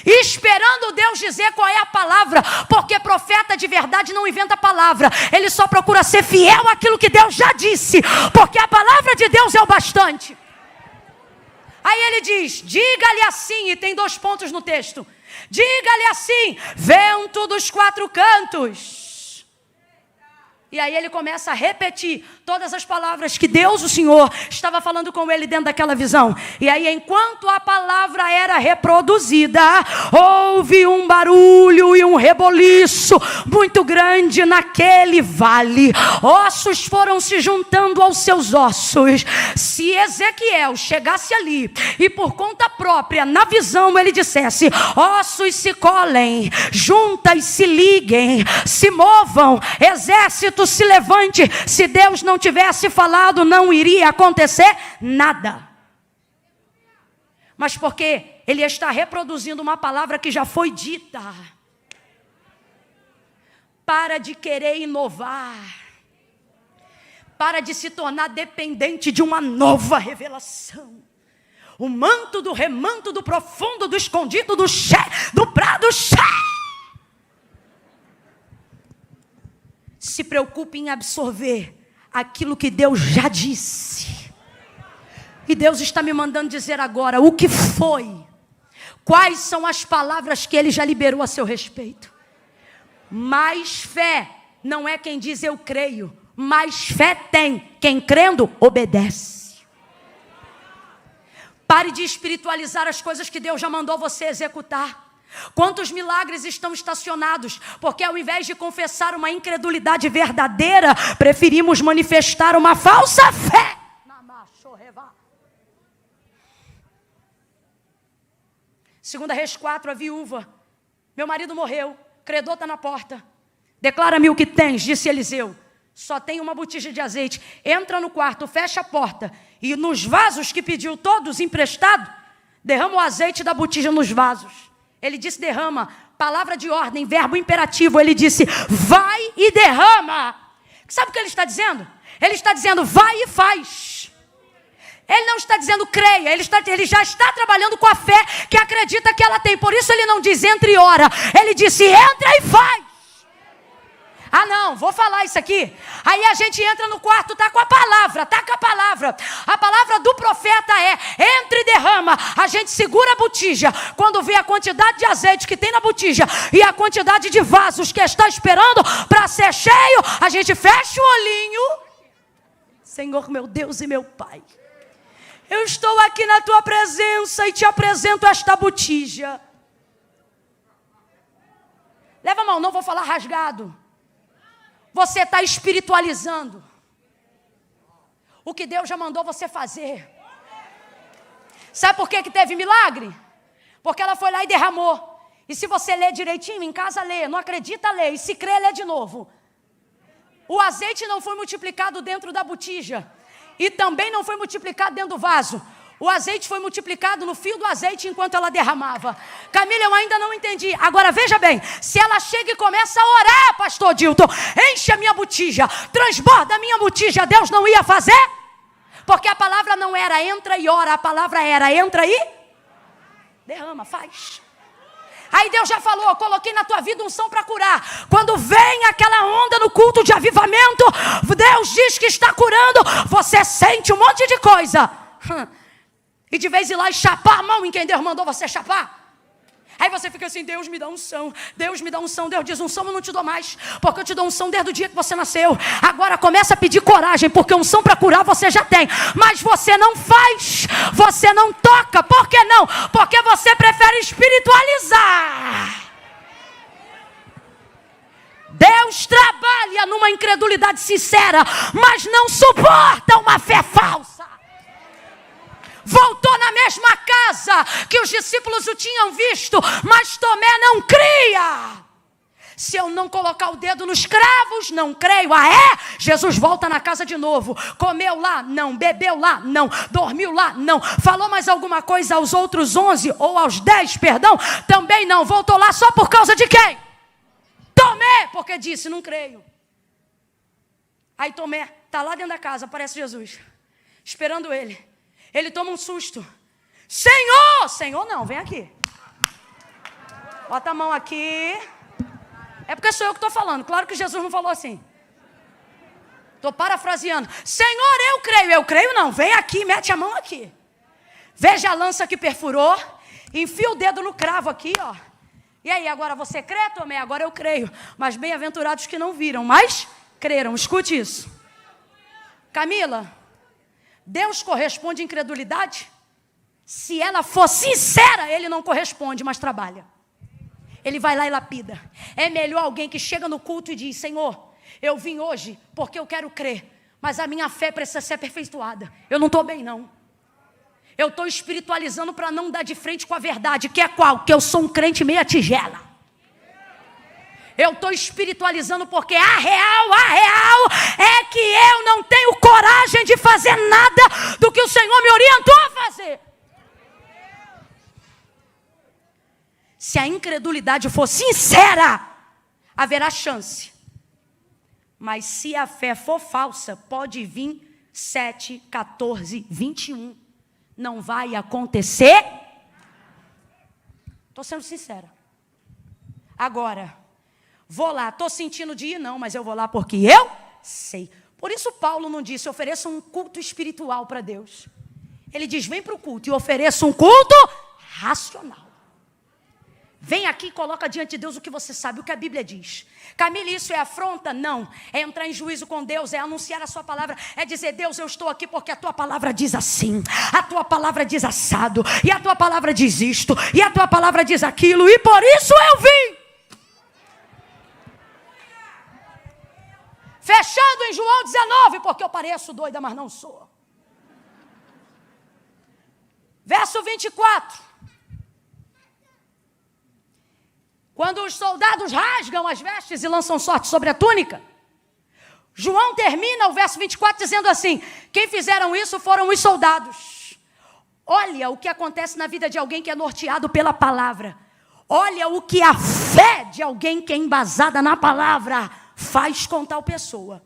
esperando Deus dizer qual é a palavra, porque profeta de verdade não inventa palavra, ele só procura ser fiel àquilo que Deus já disse, porque a palavra de Deus é o bastante. Aí ele diz, diga-lhe assim, e tem 2 pontos no texto, diga-lhe assim, vento dos 4 cantos. E aí ele começa a repetir todas as palavras que Deus, o Senhor, estava falando com ele dentro daquela visão. E aí, enquanto a palavra era reproduzida, houve um barulho e um reboliço muito grande naquele vale. Ossos foram se juntando aos seus ossos. Se Ezequiel chegasse ali e por conta própria, na visão, ele dissesse, ossos se colhem, juntas se liguem, se movam, exército se levante, se Deus não tivesse falado, não iria acontecer nada. Mas porque ele está reproduzindo uma palavra que já foi dita. Para de querer inovar. Para de se tornar dependente de uma nova revelação. O manto do remanto, do profundo, do escondido, do prado, se preocupe em absorver aquilo que Deus já disse. E Deus está me mandando dizer agora o que foi. Quais são as palavras que Ele já liberou a seu respeito. Mais fé não é quem diz eu creio. Mais fé tem quem crendo obedece. Pare de espiritualizar as coisas que Deus já mandou você executar. Quantos milagres estão estacionados? Porque ao invés de confessar uma incredulidade verdadeira, preferimos manifestar uma falsa fé. Segunda Reis 4, a viúva. Meu marido morreu, credor está na porta. Declara-me o que tens, disse Eliseu. Só tem uma botija de azeite. Entra no quarto, fecha a porta. E nos vasos que pediu todos emprestado, derrama o azeite da botija nos vasos. Ele disse derrama, palavra de ordem, verbo imperativo. Ele disse vai e derrama. Sabe o que ele está dizendo? Ele está dizendo, vai e faz. Ele não está dizendo creia, ele já está trabalhando com a fé que acredita que ela tem. Por isso ele não diz entra e ora. Ele disse entra e faz. Ah não, vou falar isso aqui. Aí a gente entra no quarto, tá com a palavra, tá com a palavra. A palavra do profeta é, entra e derrama. A gente segura a botija. Quando vê a quantidade de azeite que tem na botija e a quantidade de vasos que está esperando para ser cheio, a gente fecha o olhinho. Senhor meu Deus e meu Pai, eu estou aqui na tua presença e te apresento esta botija. Leva a mão, não vou falar rasgado. Você está espiritualizando o que Deus já mandou você fazer. Sabe por que teve milagre? Porque ela foi lá e derramou. E se você ler direitinho, em casa lê, não acredita, lê. E se crê, lê de novo. O azeite não foi multiplicado dentro da botija. E também não foi multiplicado dentro do vaso. O azeite foi multiplicado no fio do azeite enquanto ela derramava. Camila, eu ainda não entendi. Agora veja bem, se ela chega e começa a orar, pastor Dilton, enche a minha botija, transborda a minha botija, Deus não ia fazer? Porque a palavra não era entra e ora, a palavra era entra e derrama, faz. Aí Deus já falou, coloquei na tua vida unção para curar. Quando vem aquela onda no culto de avivamento, Deus diz que está curando, você sente um monte de coisa. E de vez em lá e chapar a mão em quem Deus mandou você chapar. Aí você fica assim, Deus me dá unção, Deus me dá unção. Deus diz, unção eu não te dou mais, porque eu te dou unção desde o dia que você nasceu. Agora começa a pedir coragem, porque unção para curar você já tem. Mas você não faz, você não toca. Por que não? Porque você prefere espiritualizar. Deus trabalha numa incredulidade sincera, mas não suporta uma fé falsa. Voltou na mesma casa que os discípulos o tinham visto, mas Tomé não cria. Se eu não colocar o dedo nos cravos, não creio. Ah é? Jesus volta na casa de novo. Comeu lá? Não. Bebeu lá? Não. Dormiu lá? Não. Falou mais alguma coisa aos outros 11 ou aos 10, perdão? Também não. Voltou lá só por causa de quem? Tomé, porque disse, não creio. Aí Tomé está lá dentro da casa, aparece Jesus, esperando ele. Ele toma um susto. Senhor! Senhor não, vem aqui. Bota a mão aqui. É porque sou eu que estou falando. Claro que Jesus não falou assim. Estou parafraseando. Senhor, eu creio. Eu creio não. Vem aqui, mete a mão aqui. Veja a lança que perfurou. Enfia o dedo no cravo aqui, ó. E aí, agora você crê, Tomé? Agora eu creio. Mas bem-aventurados que não viram, mas creram. Escute isso. Camila, Deus corresponde à incredulidade? Se ela for sincera, Ele não corresponde, mas trabalha. Ele vai lá e lapida. É melhor alguém que chega no culto e diz, Senhor, eu vim hoje porque eu quero crer, mas a minha fé precisa ser aperfeiçoada. Eu não estou bem, não. Eu estou espiritualizando para não dar de frente com a verdade, que é qual? Que eu sou um crente meia tigela. Eu estou espiritualizando porque a real é que eu não tenho coragem de fazer nada do que o Senhor me orientou a fazer. Se a incredulidade for sincera, haverá chance. Mas se a fé for falsa, pode vir 7, 14, 21. Não vai acontecer. Estou sendo sincera. Agora, vou lá, estou sentindo de ir, não, mas eu vou lá porque eu sei. Por isso Paulo não disse, ofereça um culto espiritual para Deus. Ele diz, vem para o culto e ofereça um culto racional. Vem aqui e coloca diante de Deus o que você sabe, o que a Bíblia diz. Camila, isso é afronta? Não. É entrar em juízo com Deus, é anunciar a sua palavra, é dizer, Deus, eu estou aqui porque a tua palavra diz assim, a tua palavra diz assado, e a tua palavra diz isto, e a tua palavra diz aquilo, e por isso eu vim. Fechando em João 19, porque eu pareço doida, mas não sou. Verso 24. Quando os soldados rasgam as vestes e lançam sorte sobre a túnica, João termina o verso 24 dizendo assim, quem fizeram isso foram os soldados. Olha o que acontece na vida de alguém que é norteado pela palavra. Olha o que a fé de alguém que é embasada na palavra faz com tal pessoa.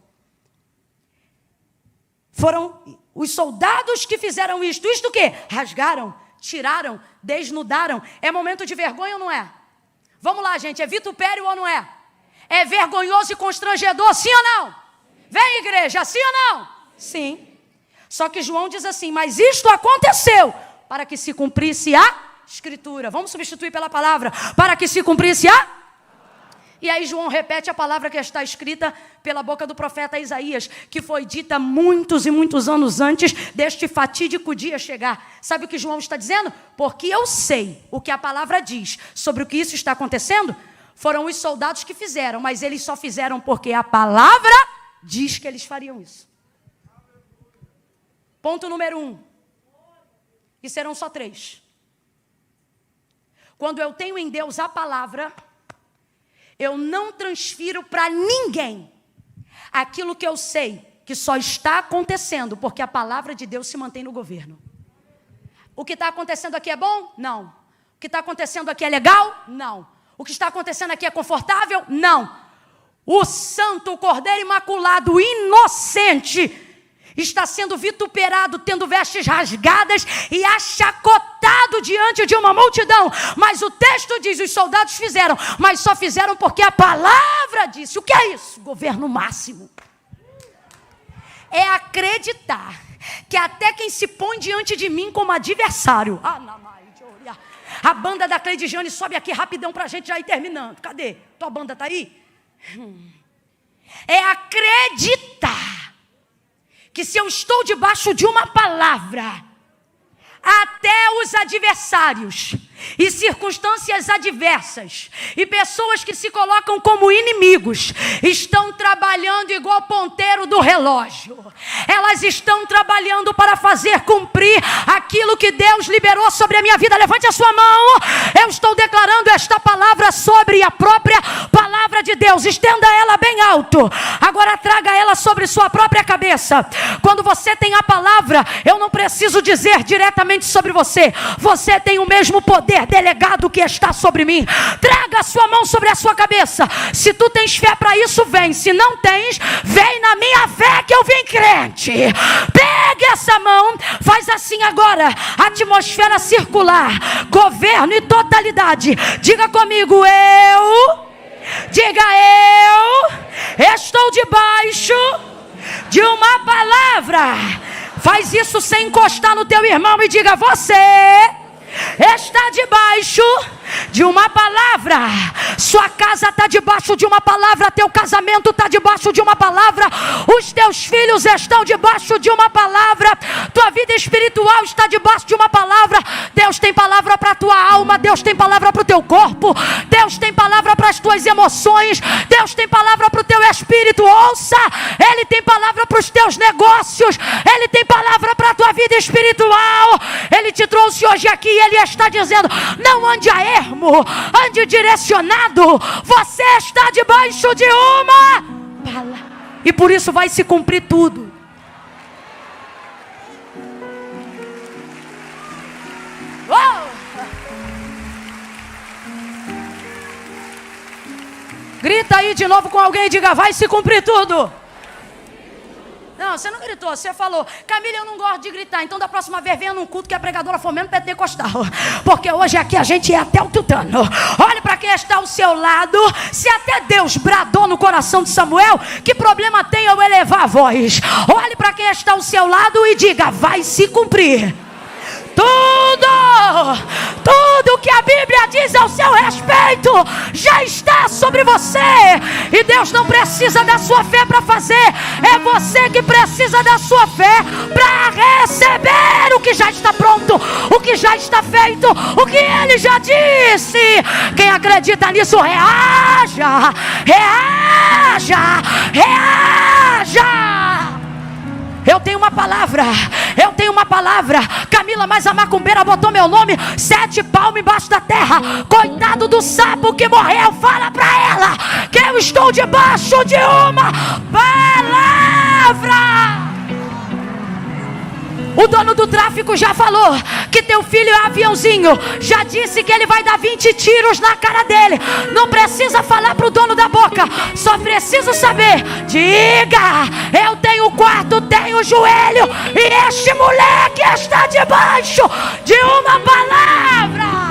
Foram os soldados que fizeram isto. Isto o quê? Rasgaram, tiraram, desnudaram. É momento de vergonha ou não é? Vamos lá, gente. É vitupério ou não é? É vergonhoso e constrangedor, sim ou não? Vem, igreja, sim ou não? Sim. Só que João diz assim, mas isto aconteceu para que se cumprisse a Escritura. Vamos substituir pela palavra. Para que se cumprisse a... E aí João repete a palavra que está escrita pela boca do profeta Isaías, que foi dita muitos e muitos anos antes deste fatídico dia chegar. Sabe o que João está dizendo? Porque eu sei o que a palavra diz sobre o que isso está acontecendo. Foram os soldados que fizeram, mas eles só fizeram porque a palavra diz que eles fariam isso. Ponto número 1. E serão só 3. Quando eu tenho em Deus a palavra, eu não transfiro para ninguém aquilo que eu sei que só está acontecendo porque a palavra de Deus se mantém no governo. O que está acontecendo aqui é bom? Não. O que está acontecendo aqui é legal? Não. O que está acontecendo aqui é confortável? Não. O santo, o cordeiro imaculado, inocente, está sendo vituperado, tendo vestes rasgadas e achacotado diante de uma multidão. Mas o texto diz, os soldados fizeram, mas só fizeram porque a palavra disse. O que é isso? Governo máximo. É acreditar que até quem se põe diante de mim como adversário... A banda da Cleidiane sobe aqui rapidão pra gente já ir terminando. Cadê? Tua banda tá aí? É acreditar que se eu estou debaixo de uma palavra, até os adversários e circunstâncias adversas e pessoas que se colocam como inimigos estão trabalhando igual ponteiro do relógio. Elas estão trabalhando para fazer cumprir aquilo que Deus liberou sobre a minha vida. Levante a sua mão. Eu estou declarando esta palavra sobre a própria palavra de Deus. Estenda ela bem alto. Agora traga ela sobre sua própria cabeça. Quando você tem a palavra, eu não preciso dizer diretamente sobre você. Você tem o mesmo poder delegado que está sobre mim. Traga a sua mão sobre a sua cabeça. Se tu tens fé para isso, vem. Se não tens, vem na minha fé que eu vim crente. Pegue essa mão, faz assim agora. Atmosfera circular, governo e totalidade. Diga comigo, diga eu estou debaixo de uma palavra. Faz isso sem encostar no teu irmão e diga, você está debaixo de uma palavra. Sua casa está debaixo de uma palavra. Teu casamento está debaixo de uma palavra. Os teus filhos estão debaixo de uma palavra. Tua vida espiritual está debaixo de uma palavra. Deus tem palavra para a tua alma. Deus tem palavra para o teu corpo. Deus tem palavra para as tuas emoções. Deus tem palavra para o teu espírito. Ouça, Ele tem palavra para os teus negócios. Ele tem palavra para a tua vida espiritual. Ele te trouxe hoje aqui e Ele está dizendo, não ande a ermo, ande direcionado. Você está debaixo de uma palavra. E por isso vai se cumprir tudo. Grita aí de novo com alguém e diga, vai se cumprir tudo. Não, você não gritou, você falou, Camila, eu não gosto de gritar, então da próxima vez venha num culto que a pregadora for mesmo pentecostal, porque hoje aqui a gente é até o tutano. Olhe para quem está ao seu lado. Se até Deus bradou no coração de Samuel, que problema tem eu elevar a voz? Olhe para quem está ao seu lado e diga, vai se cumprir tudo que a Bíblia diz ao seu respeito já está sobre você. E Deus não precisa da sua fé para fazer. É você que precisa da sua fé para receber o que já está pronto, o que já está feito, o que Ele já disse. Quem acredita nisso, reaja, reaja, reaja. Eu tenho uma palavra, eu tenho uma palavra. Camila, mas a macumbeira botou meu nome 7 palmos embaixo da terra. Coitado do sapo que morreu. Fala pra ela que eu estou debaixo de uma palavra. O dono do tráfico já falou que teu filho é aviãozinho. Já disse que ele vai dar 20 tiros na cara dele. Não precisa falar para o dono da boca. Só preciso saber. Diga: eu tenho quarto, tenho joelho. E este moleque está debaixo de uma palavra.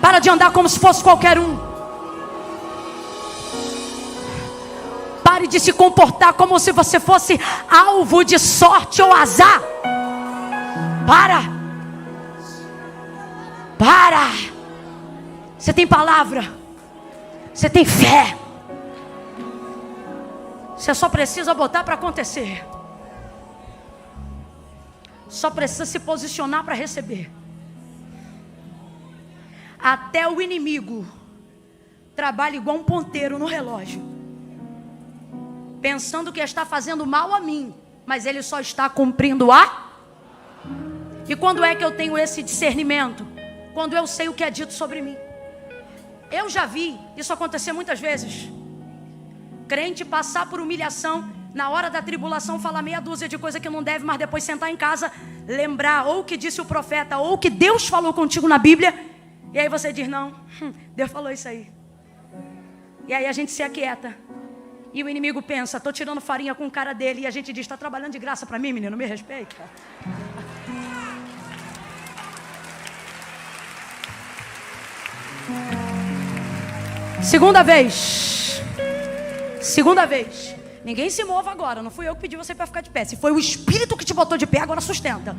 Para de andar como se fosse qualquer um. Pare de se comportar como se você fosse alvo de sorte ou azar. Para. Você tem palavra. Você tem fé. Você só precisa botar para acontecer. Só precisa se posicionar para receber. Até o inimigo trabalha igual um ponteiro no relógio, pensando que está fazendo mal a mim, mas ele só está cumprindo a. E quando é que eu tenho esse discernimento? Quando eu sei o que é dito sobre mim. Eu já vi isso acontecer muitas vezes. Crente passar por humilhação, na hora da tribulação falar meia dúzia de coisa que não deve, mas depois sentar em casa, lembrar ou o que disse o profeta, ou o que Deus falou contigo na Bíblia. E aí você diz: não, Deus falou isso aí. E aí a gente se aquieta. E o inimigo pensa: estou tirando farinha com o cara dele. E a gente diz: está trabalhando de graça para mim, menino, me respeita. Segunda vez. Ninguém se mova agora. Não fui eu que pedi você para ficar de pé. Se foi o Espírito que te botou de pé, agora sustenta.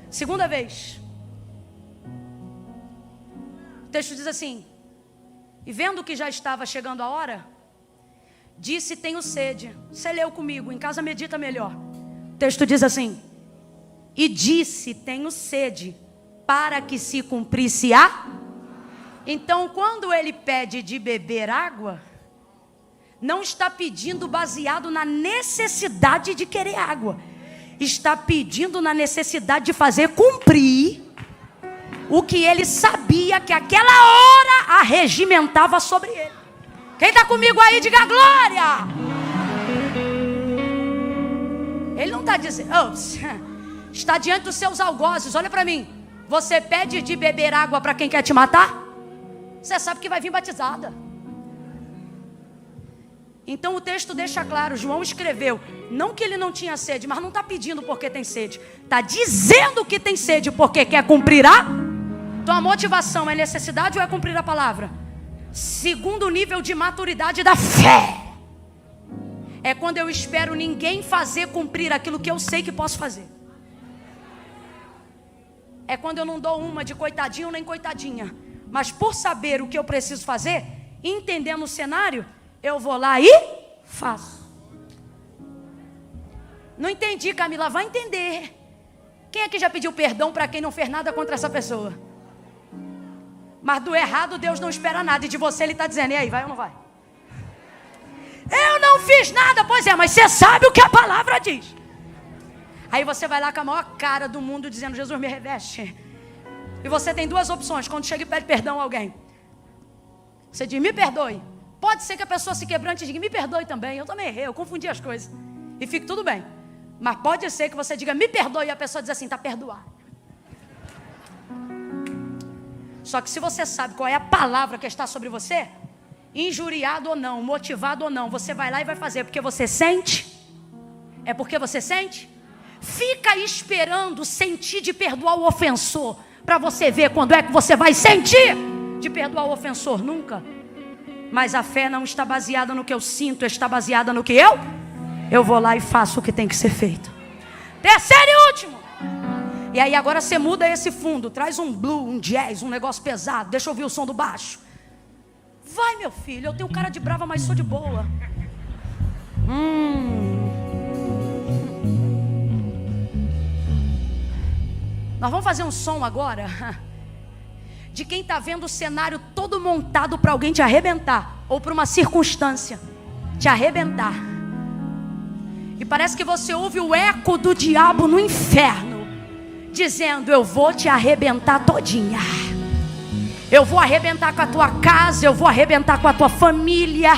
Segunda vez. O texto diz assim: e vendo que já estava chegando a hora, disse: tenho sede. Você leu comigo, em casa medita melhor. O texto diz assim: e disse: tenho sede, para que se cumprisse a. Então, quando ele pede de beber água, não está pedindo baseado na necessidade de querer água. Está pedindo na necessidade de fazer cumprir o que ele sabia que aquela hora arregimentava sobre ele. Quem está comigo aí, diga glória. Ele não está dizendo, está diante dos seus algozes. Olha para mim. Você pede de beber água para quem quer te matar? Você sabe que vai vir batizada. Então o texto deixa claro, João escreveu, não que ele não tinha sede, mas não está pedindo porque tem sede. Está dizendo que tem sede porque quer cumprir a. Então a motivação é necessidade ou é cumprir a palavra? Segundo nível de maturidade da fé. É quando eu espero ninguém fazer cumprir aquilo que eu sei que posso fazer. É quando eu não dou uma de coitadinho nem coitadinha. Mas por saber o que eu preciso fazer, entendendo o cenário, eu vou lá e faço. Não entendi, Camila, vai entender. Quem aqui já pediu perdão para quem não fez nada contra essa pessoa? Mas do errado Deus não espera nada. E de você Ele está dizendo: e aí, vai ou não vai? Eu não fiz nada. Pois é, mas você sabe o que a palavra diz. Aí você vai lá com a maior cara do mundo dizendo: Jesus, me reveste. E você tem duas opções quando chega e pede perdão a alguém. Você diz: me perdoe. Pode ser que a pessoa se quebrante e diga: me perdoe também, eu também errei, eu confundi as coisas. E fique tudo bem. Mas pode ser que você diga: me perdoe, e a pessoa diz assim: está perdoado. Só que se você sabe qual é a palavra que está sobre você, injuriado ou não, motivado ou não, você vai lá e vai fazer porque você sente. É porque você sente. Fica esperando sentir de perdoar o ofensor, para você ver quando é que você vai sentir de perdoar o ofensor. Nunca. Mas a fé não está baseada no que eu sinto, está baseada no que eu vou lá e faço o que tem que ser feito. Terceiro e último. E aí agora você muda esse fundo, traz um blue, um jazz, um negócio pesado, deixa eu ouvir o som do baixo. Vai, meu filho, eu tenho cara de brava, mas sou de boa. Nós vamos fazer um som agora de quem está vendo o cenário todo montado para alguém te arrebentar ou para uma circunstância. te arrebentar. E parece que você ouve o eco do diabo no inferno, dizendo: eu vou te arrebentar todinha. Eu vou arrebentar com a tua casa, eu vou arrebentar com a tua família.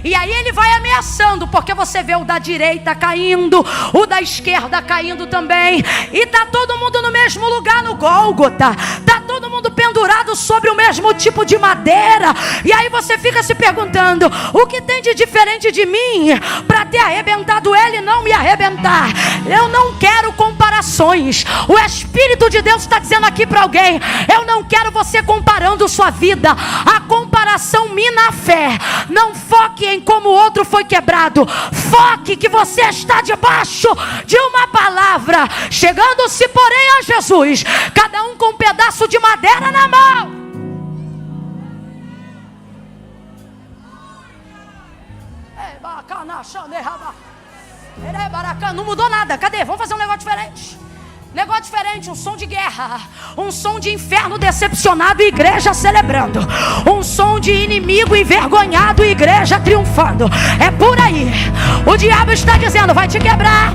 E aí ele vai ameaçando, porque você vê o da direita caindo, o da esquerda caindo também. E tá todo mundo no mesmo lugar no Gólgota. Tá todo mundo pendurado sobre o mesmo tipo de madeira. E aí você fica se perguntando: o que tem de diferente de mim para ter arrebentado ele e não me arrebentar? Eu não quero comparações. O Espírito de Deus está dizendo aqui para alguém: eu não quero você comparando sua vida. A comparação mina a fé. Não foque em como o outro foi quebrado. Foque que você está debaixo de uma palavra. Chegando-se porém a Jesus, cada um com um pedaço de madeira na mão. Não mudou nada. Cadê? Vamos fazer um negócio diferente. Negócio diferente, um som de guerra, um som de inferno decepcionado e igreja celebrando, um som de inimigo envergonhado e igreja triunfando. É por aí. O diabo está dizendo: vai te quebrar,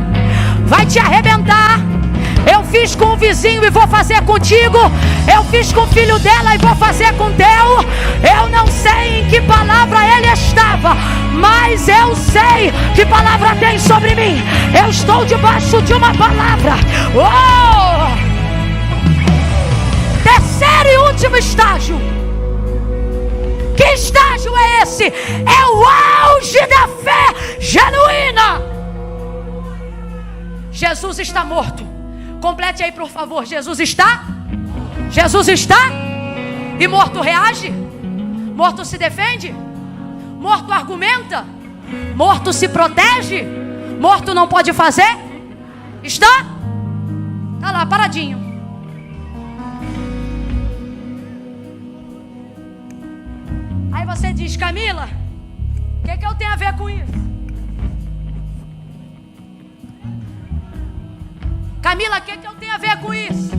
vai te arrebentar. Eu fiz com o vizinho e vou fazer contigo. Eu fiz com o filho dela e vou fazer com teu. Eu não sei em que palavra ele estava, mas eu sei que palavra tem sobre mim. Eu estou debaixo de uma palavra. Oh! Terceiro e último estágio. Que estágio é esse? É o auge da fé genuína. Jesus está morto. Complete aí, por favor. Jesus está? Jesus está? E morto reage? Morto se defende? Morto argumenta? Morto se protege? Morto não pode fazer? Está? Está lá, paradinho. Aí você diz: Camila, o que eu tenho a ver com isso? Camila, o que eu tenho a ver com isso?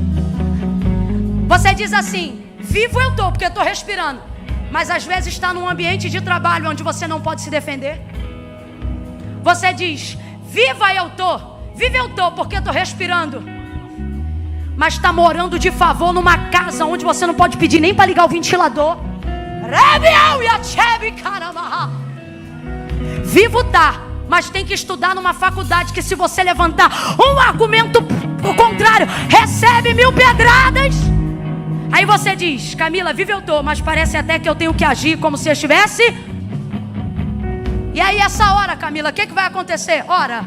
Você diz assim: vivo eu estou, porque eu estou respirando. Mas às vezes está num ambiente de trabalho onde você não pode se defender. Você diz: viva eu estou, viva eu estou, porque eu estou respirando. Mas está morando de favor numa casa onde você não pode pedir nem para ligar o ventilador. Vivo tá, mas tem que estudar numa faculdade que, se você levantar um argumento contrário, recebe 1000 pedradas. Aí você diz: Camila, vive eu tô, mas parece até que eu tenho que agir como se eu estivesse. E aí essa hora, Camila, o que vai acontecer? Ora,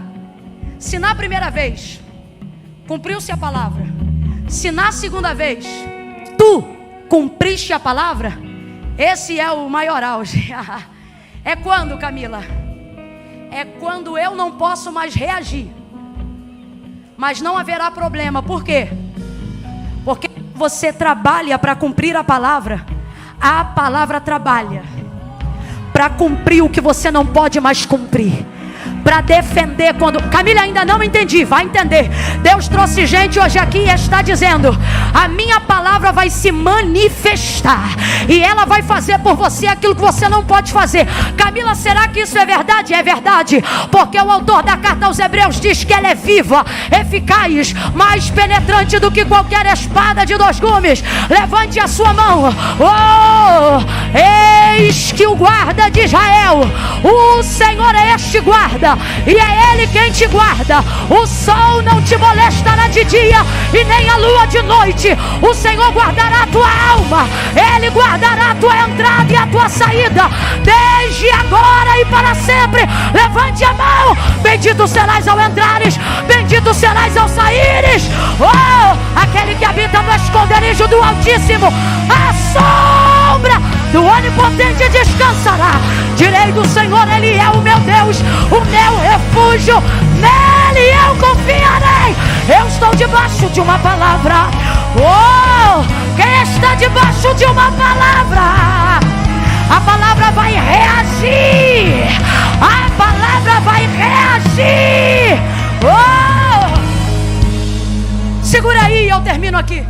se na primeira vez cumpriu-se a palavra, se na segunda vez tu cumpriste a palavra, esse é o maior auge. É quando, Camila? É quando eu não posso mais reagir, mas não haverá problema. Por quê? Porque você trabalha para cumprir a palavra trabalha para cumprir o que você não pode mais cumprir, para defender quando... Camila, ainda não entendi, vai entender. Deus trouxe gente hoje aqui e está dizendo: a minha palavra vai se manifestar e ela vai fazer por você aquilo que você não pode fazer. Camila, será que isso é verdade? É verdade, porque o autor da carta aos Hebreus diz que ela é viva, eficaz, mais penetrante do que qualquer espada de 2 gumes. Levante a sua mão. Oh, eis que o guarda de Israel, o Senhor é este guarda, e é Ele quem te guarda. O sol não te molestará de dia e nem a lua de noite. O Senhor guardará a tua alma, Ele guardará a tua entrada e a tua saída, desde agora e para sempre. Levante a mão. Bendito serás ao entrares, bendito serás ao saíres. Oh, aquele que habita no esconderijo do Altíssimo, a sombra do Onipotente descansará. Direi do Senhor: Ele é o meu Deus, o meu refúgio, nele eu confiarei. Eu estou debaixo de uma palavra. Oh, quem está debaixo de uma palavra? A palavra vai reagir. A palavra vai reagir. Oh! Segura aí, eu termino aqui.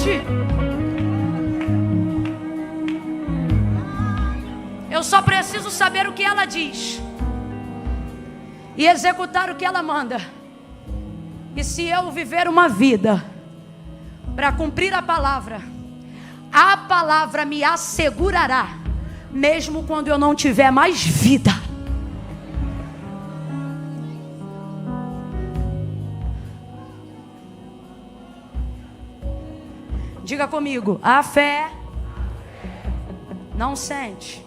hoje. Eu só preciso saber o que ela diz e executar o que ela manda. E se eu viver uma vida para cumprir a palavra me assegurará, mesmo quando eu não tiver mais vida. Diga comigo, a fé não sente.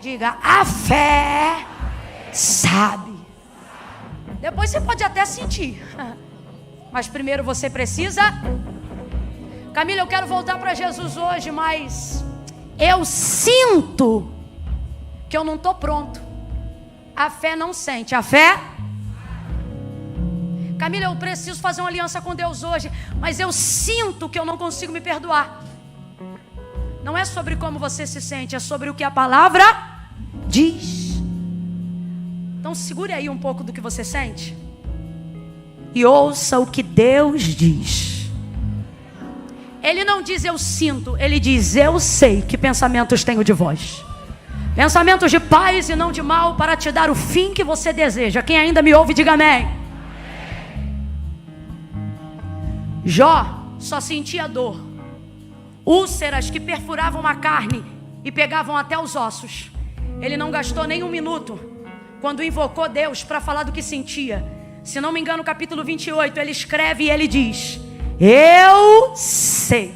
Diga, a fé sabe. Depois você pode até sentir, mas primeiro você precisa. Camila, eu quero voltar para Jesus hoje, mas eu sinto que eu não estou pronto. A fé não sente, a fé. Camila, eu preciso fazer uma aliança com Deus hoje, mas eu sinto que eu não consigo me perdoar. Não é sobre como você se sente, é sobre o que a palavra diz. Então segure aí um pouco do que você sente e ouça o que Deus diz. Ele não diz eu sinto, ele diz eu sei que pensamentos tenho de vós. Pensamentos de paz e não de mal, para te dar o fim que você deseja. Quem ainda me ouve, diga amém. Jó só sentia dor, úlceras que perfuravam a carne e pegavam até os ossos. Ele não gastou nem um minuto quando invocou Deus para falar do que sentia. Se não me engano, capítulo 28, ele escreve e ele diz: eu sei.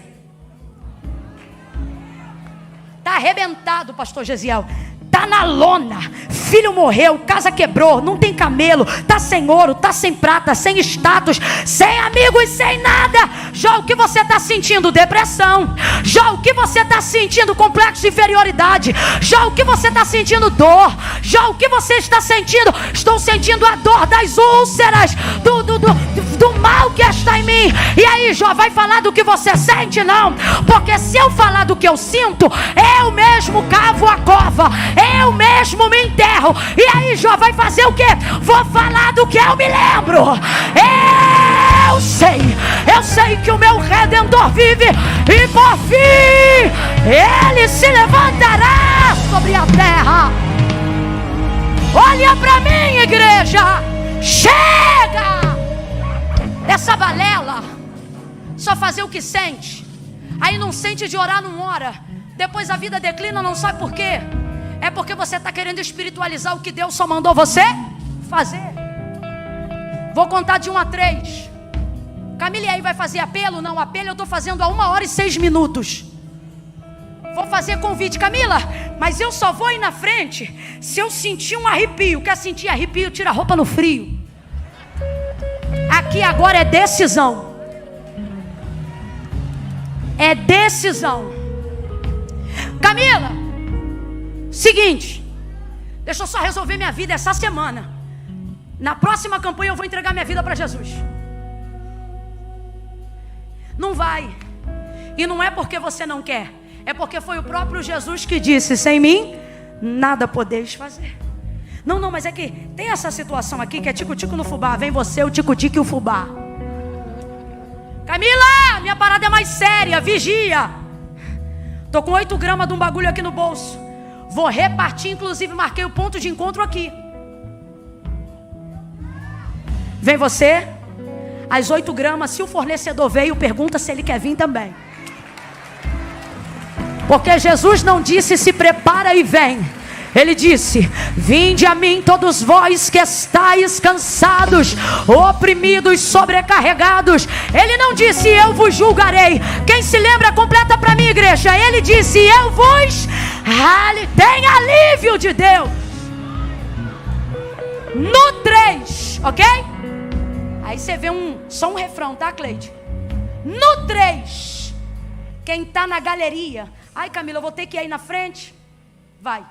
Está arrebentado, pastor Gesiel. Está na lona. Filho morreu, casa quebrou, não tem camelo, está sem ouro, está sem prata, sem status, sem amigos, sem nada. Jó, o que você está sentindo? Depressão. Jó, o que você está sentindo? Complexo de inferioridade. Jó, o que você está sentindo? Dor. Jó, o que você está sentindo? Estou sentindo a dor das úlceras, do mal que está em mim. E aí, Jó, vai falar do que você sente? Não, porque se eu falar do que eu sinto, eu mesmo cavo a cova, eu mesmo me enterro. E aí, Jó, vai fazer o quê? Vou falar do que eu me lembro. Eu sei que o meu Redentor vive, e por fim ele se levantará sobre a terra. Olha para mim, igreja. Chega dessa balela, só fazer o que sente. Aí não sente de orar, não ora. Depois a vida declina, não sabe por quê. É porque você está querendo espiritualizar o que Deus só mandou você fazer. Vou contar de 1 a 3. Camila, e aí vai fazer apelo? Não, apelo eu estou fazendo a 1h06. Vou fazer convite. Camila, mas eu só vou ir na frente se eu sentir um arrepio. Quer sentir arrepio? Tira a roupa no frio. Aqui agora é decisão. É decisão. Camila, seguinte, deixa eu só resolver minha vida essa semana. Na próxima campanha eu vou entregar minha vida para Jesus. Não vai. E não é porque você não quer, é porque foi o próprio Jesus que disse: sem mim nada podeis fazer. Não, mas é que tem essa situação aqui que é tico-tico no fubá. Vem você, o tico-tico e o fubá. Camila, minha parada é mais séria, vigia. Tô com 8 gramas de um bagulho aqui no bolso. Vou repartir, inclusive marquei o ponto de encontro aqui. Vem você, as 8 gramas, se o fornecedor veio, pergunta se ele quer vir também. Porque Jesus não disse se prepara e vem. Ele disse: vinde a mim todos vós que estáis cansados, oprimidos, sobrecarregados. Ele não disse eu vos julgarei. Quem se lembra, completa para mim, igreja. Ele disse eu vos tem alívio de Deus. No 3, ok? Aí você vê só um refrão, tá, Cleide? No 3, quem está na galeria: ai, Camila, eu vou ter que ir aí na frente. Vai.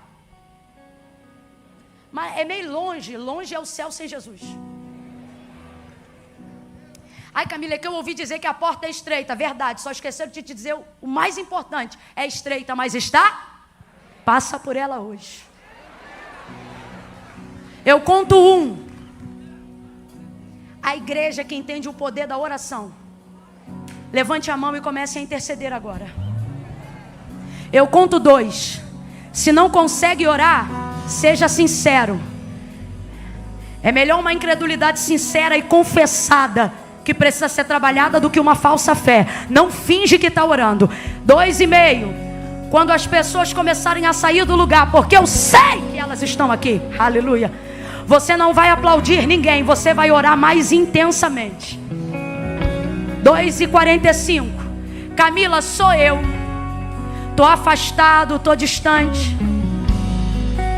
Mas é meio longe. Longe é o céu sem Jesus. Ai, Camila, é que eu ouvi dizer que a porta é estreita. Verdade, só esqueceram de te dizer o mais importante. É estreita, mas está? Passa por ela hoje. Eu conto 1. A igreja que entende o poder da oração Levante a mão e comece a interceder agora. Eu conto 2. Se não consegue orar, seja sincero. É melhor uma incredulidade sincera e confessada, que precisa ser trabalhada, do que uma falsa fé. Não finge que está orando. 2,5. Quando as pessoas começarem a sair do lugar, porque eu sei que elas estão aqui, aleluia, você não vai aplaudir ninguém, você vai orar mais intensamente. 2,45. Camila, sou eu. Estou afastado, estou distante.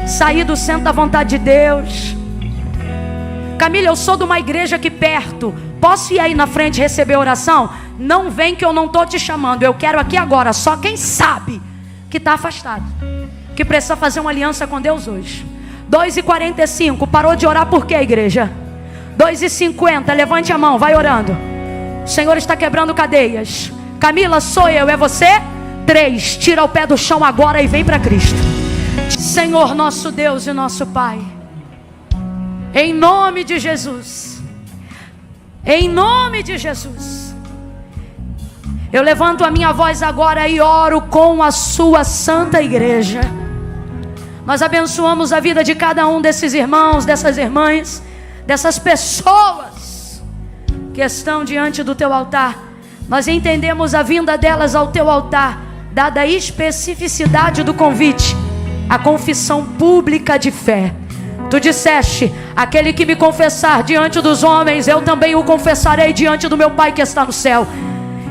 Saí do centro da vontade de Deus. Camila, eu sou de uma igreja aqui perto. Posso ir aí na frente receber oração? Não vem que eu não estou te chamando. Eu quero aqui agora. Só quem sabe que está afastado, que precisa fazer uma aliança com Deus hoje. 2,45. Parou de orar por quê, igreja? 2,50. Levante a mão, vai orando. O Senhor está quebrando cadeias. Camila, sou eu, é você? 3. Tira o pé do chão agora e vem para Cristo. Senhor nosso Deus e nosso Pai, em nome de Jesus, em nome de Jesus, eu levanto a minha voz agora e oro com a sua santa igreja. Nós abençoamos a vida de cada um desses irmãos, dessas irmãs, dessas pessoas que estão diante do teu altar. Nós entendemos a vinda delas ao teu altar, dada a especificidade do convite, a confissão pública de fé. Tu disseste: aquele que me confessar diante dos homens, eu também o confessarei diante do meu Pai que está no céu.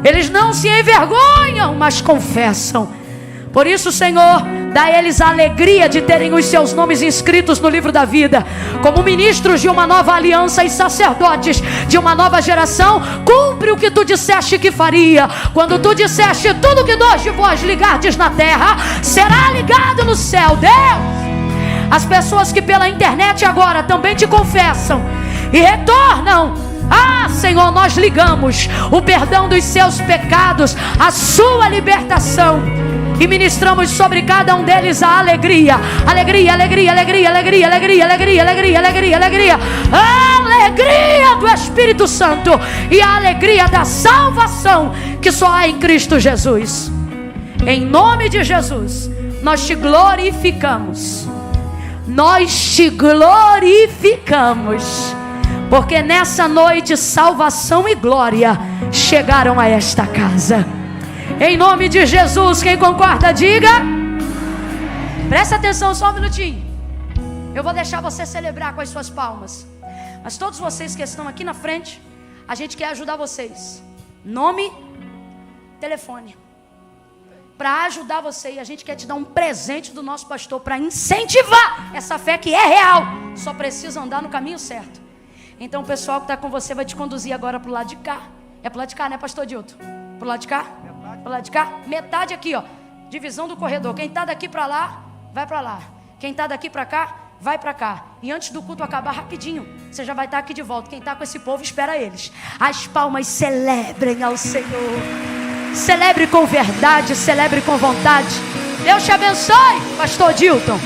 Eles não se envergonham, mas confessam. Por isso, Senhor, dá a eles a alegria de terem os seus nomes inscritos no livro da vida, como ministros de uma nova aliança e sacerdotes de uma nova geração. Cumpre o que tu disseste que faria. Quando tu disseste: tudo que 2 de vós ligardes na terra será ligado no céu. Deus, as pessoas que pela internet agora também te confessam e retornam, Senhor, nós ligamos o perdão dos seus pecados, a sua libertação, e ministramos sobre cada um deles a alegria. Alegria, alegria, alegria, alegria, alegria, alegria, alegria, alegria, alegria. A alegria do Espírito Santo e a alegria da salvação que só há em Cristo Jesus. Em nome de Jesus, nós te glorificamos. Nós te glorificamos, porque nessa noite salvação e glória chegaram a esta casa. Em nome de Jesus, quem concorda, diga. Presta atenção só um minutinho. Eu vou deixar você celebrar com as suas palmas, mas todos vocês que estão aqui na frente, a gente quer ajudar vocês. Nome, telefone, para ajudar você. E a gente quer te dar um presente do nosso pastor para incentivar essa fé que é real. Só precisa andar no caminho certo. Então o pessoal que está com você vai te conduzir agora para o lado de cá. É para o lado de cá, né, pastor Dilton? Para o lado de cá? Para o lado de cá? Metade aqui, ó. Divisão do corredor. Quem está daqui para lá, vai para lá. Quem está daqui para cá, vai para cá. E antes do culto acabar, rapidinho, você já vai estar aqui de volta. Quem está com esse povo, espera eles. As palmas celebrem ao Senhor. Celebre com verdade, celebre com vontade. Deus te abençoe, pastor Dilton.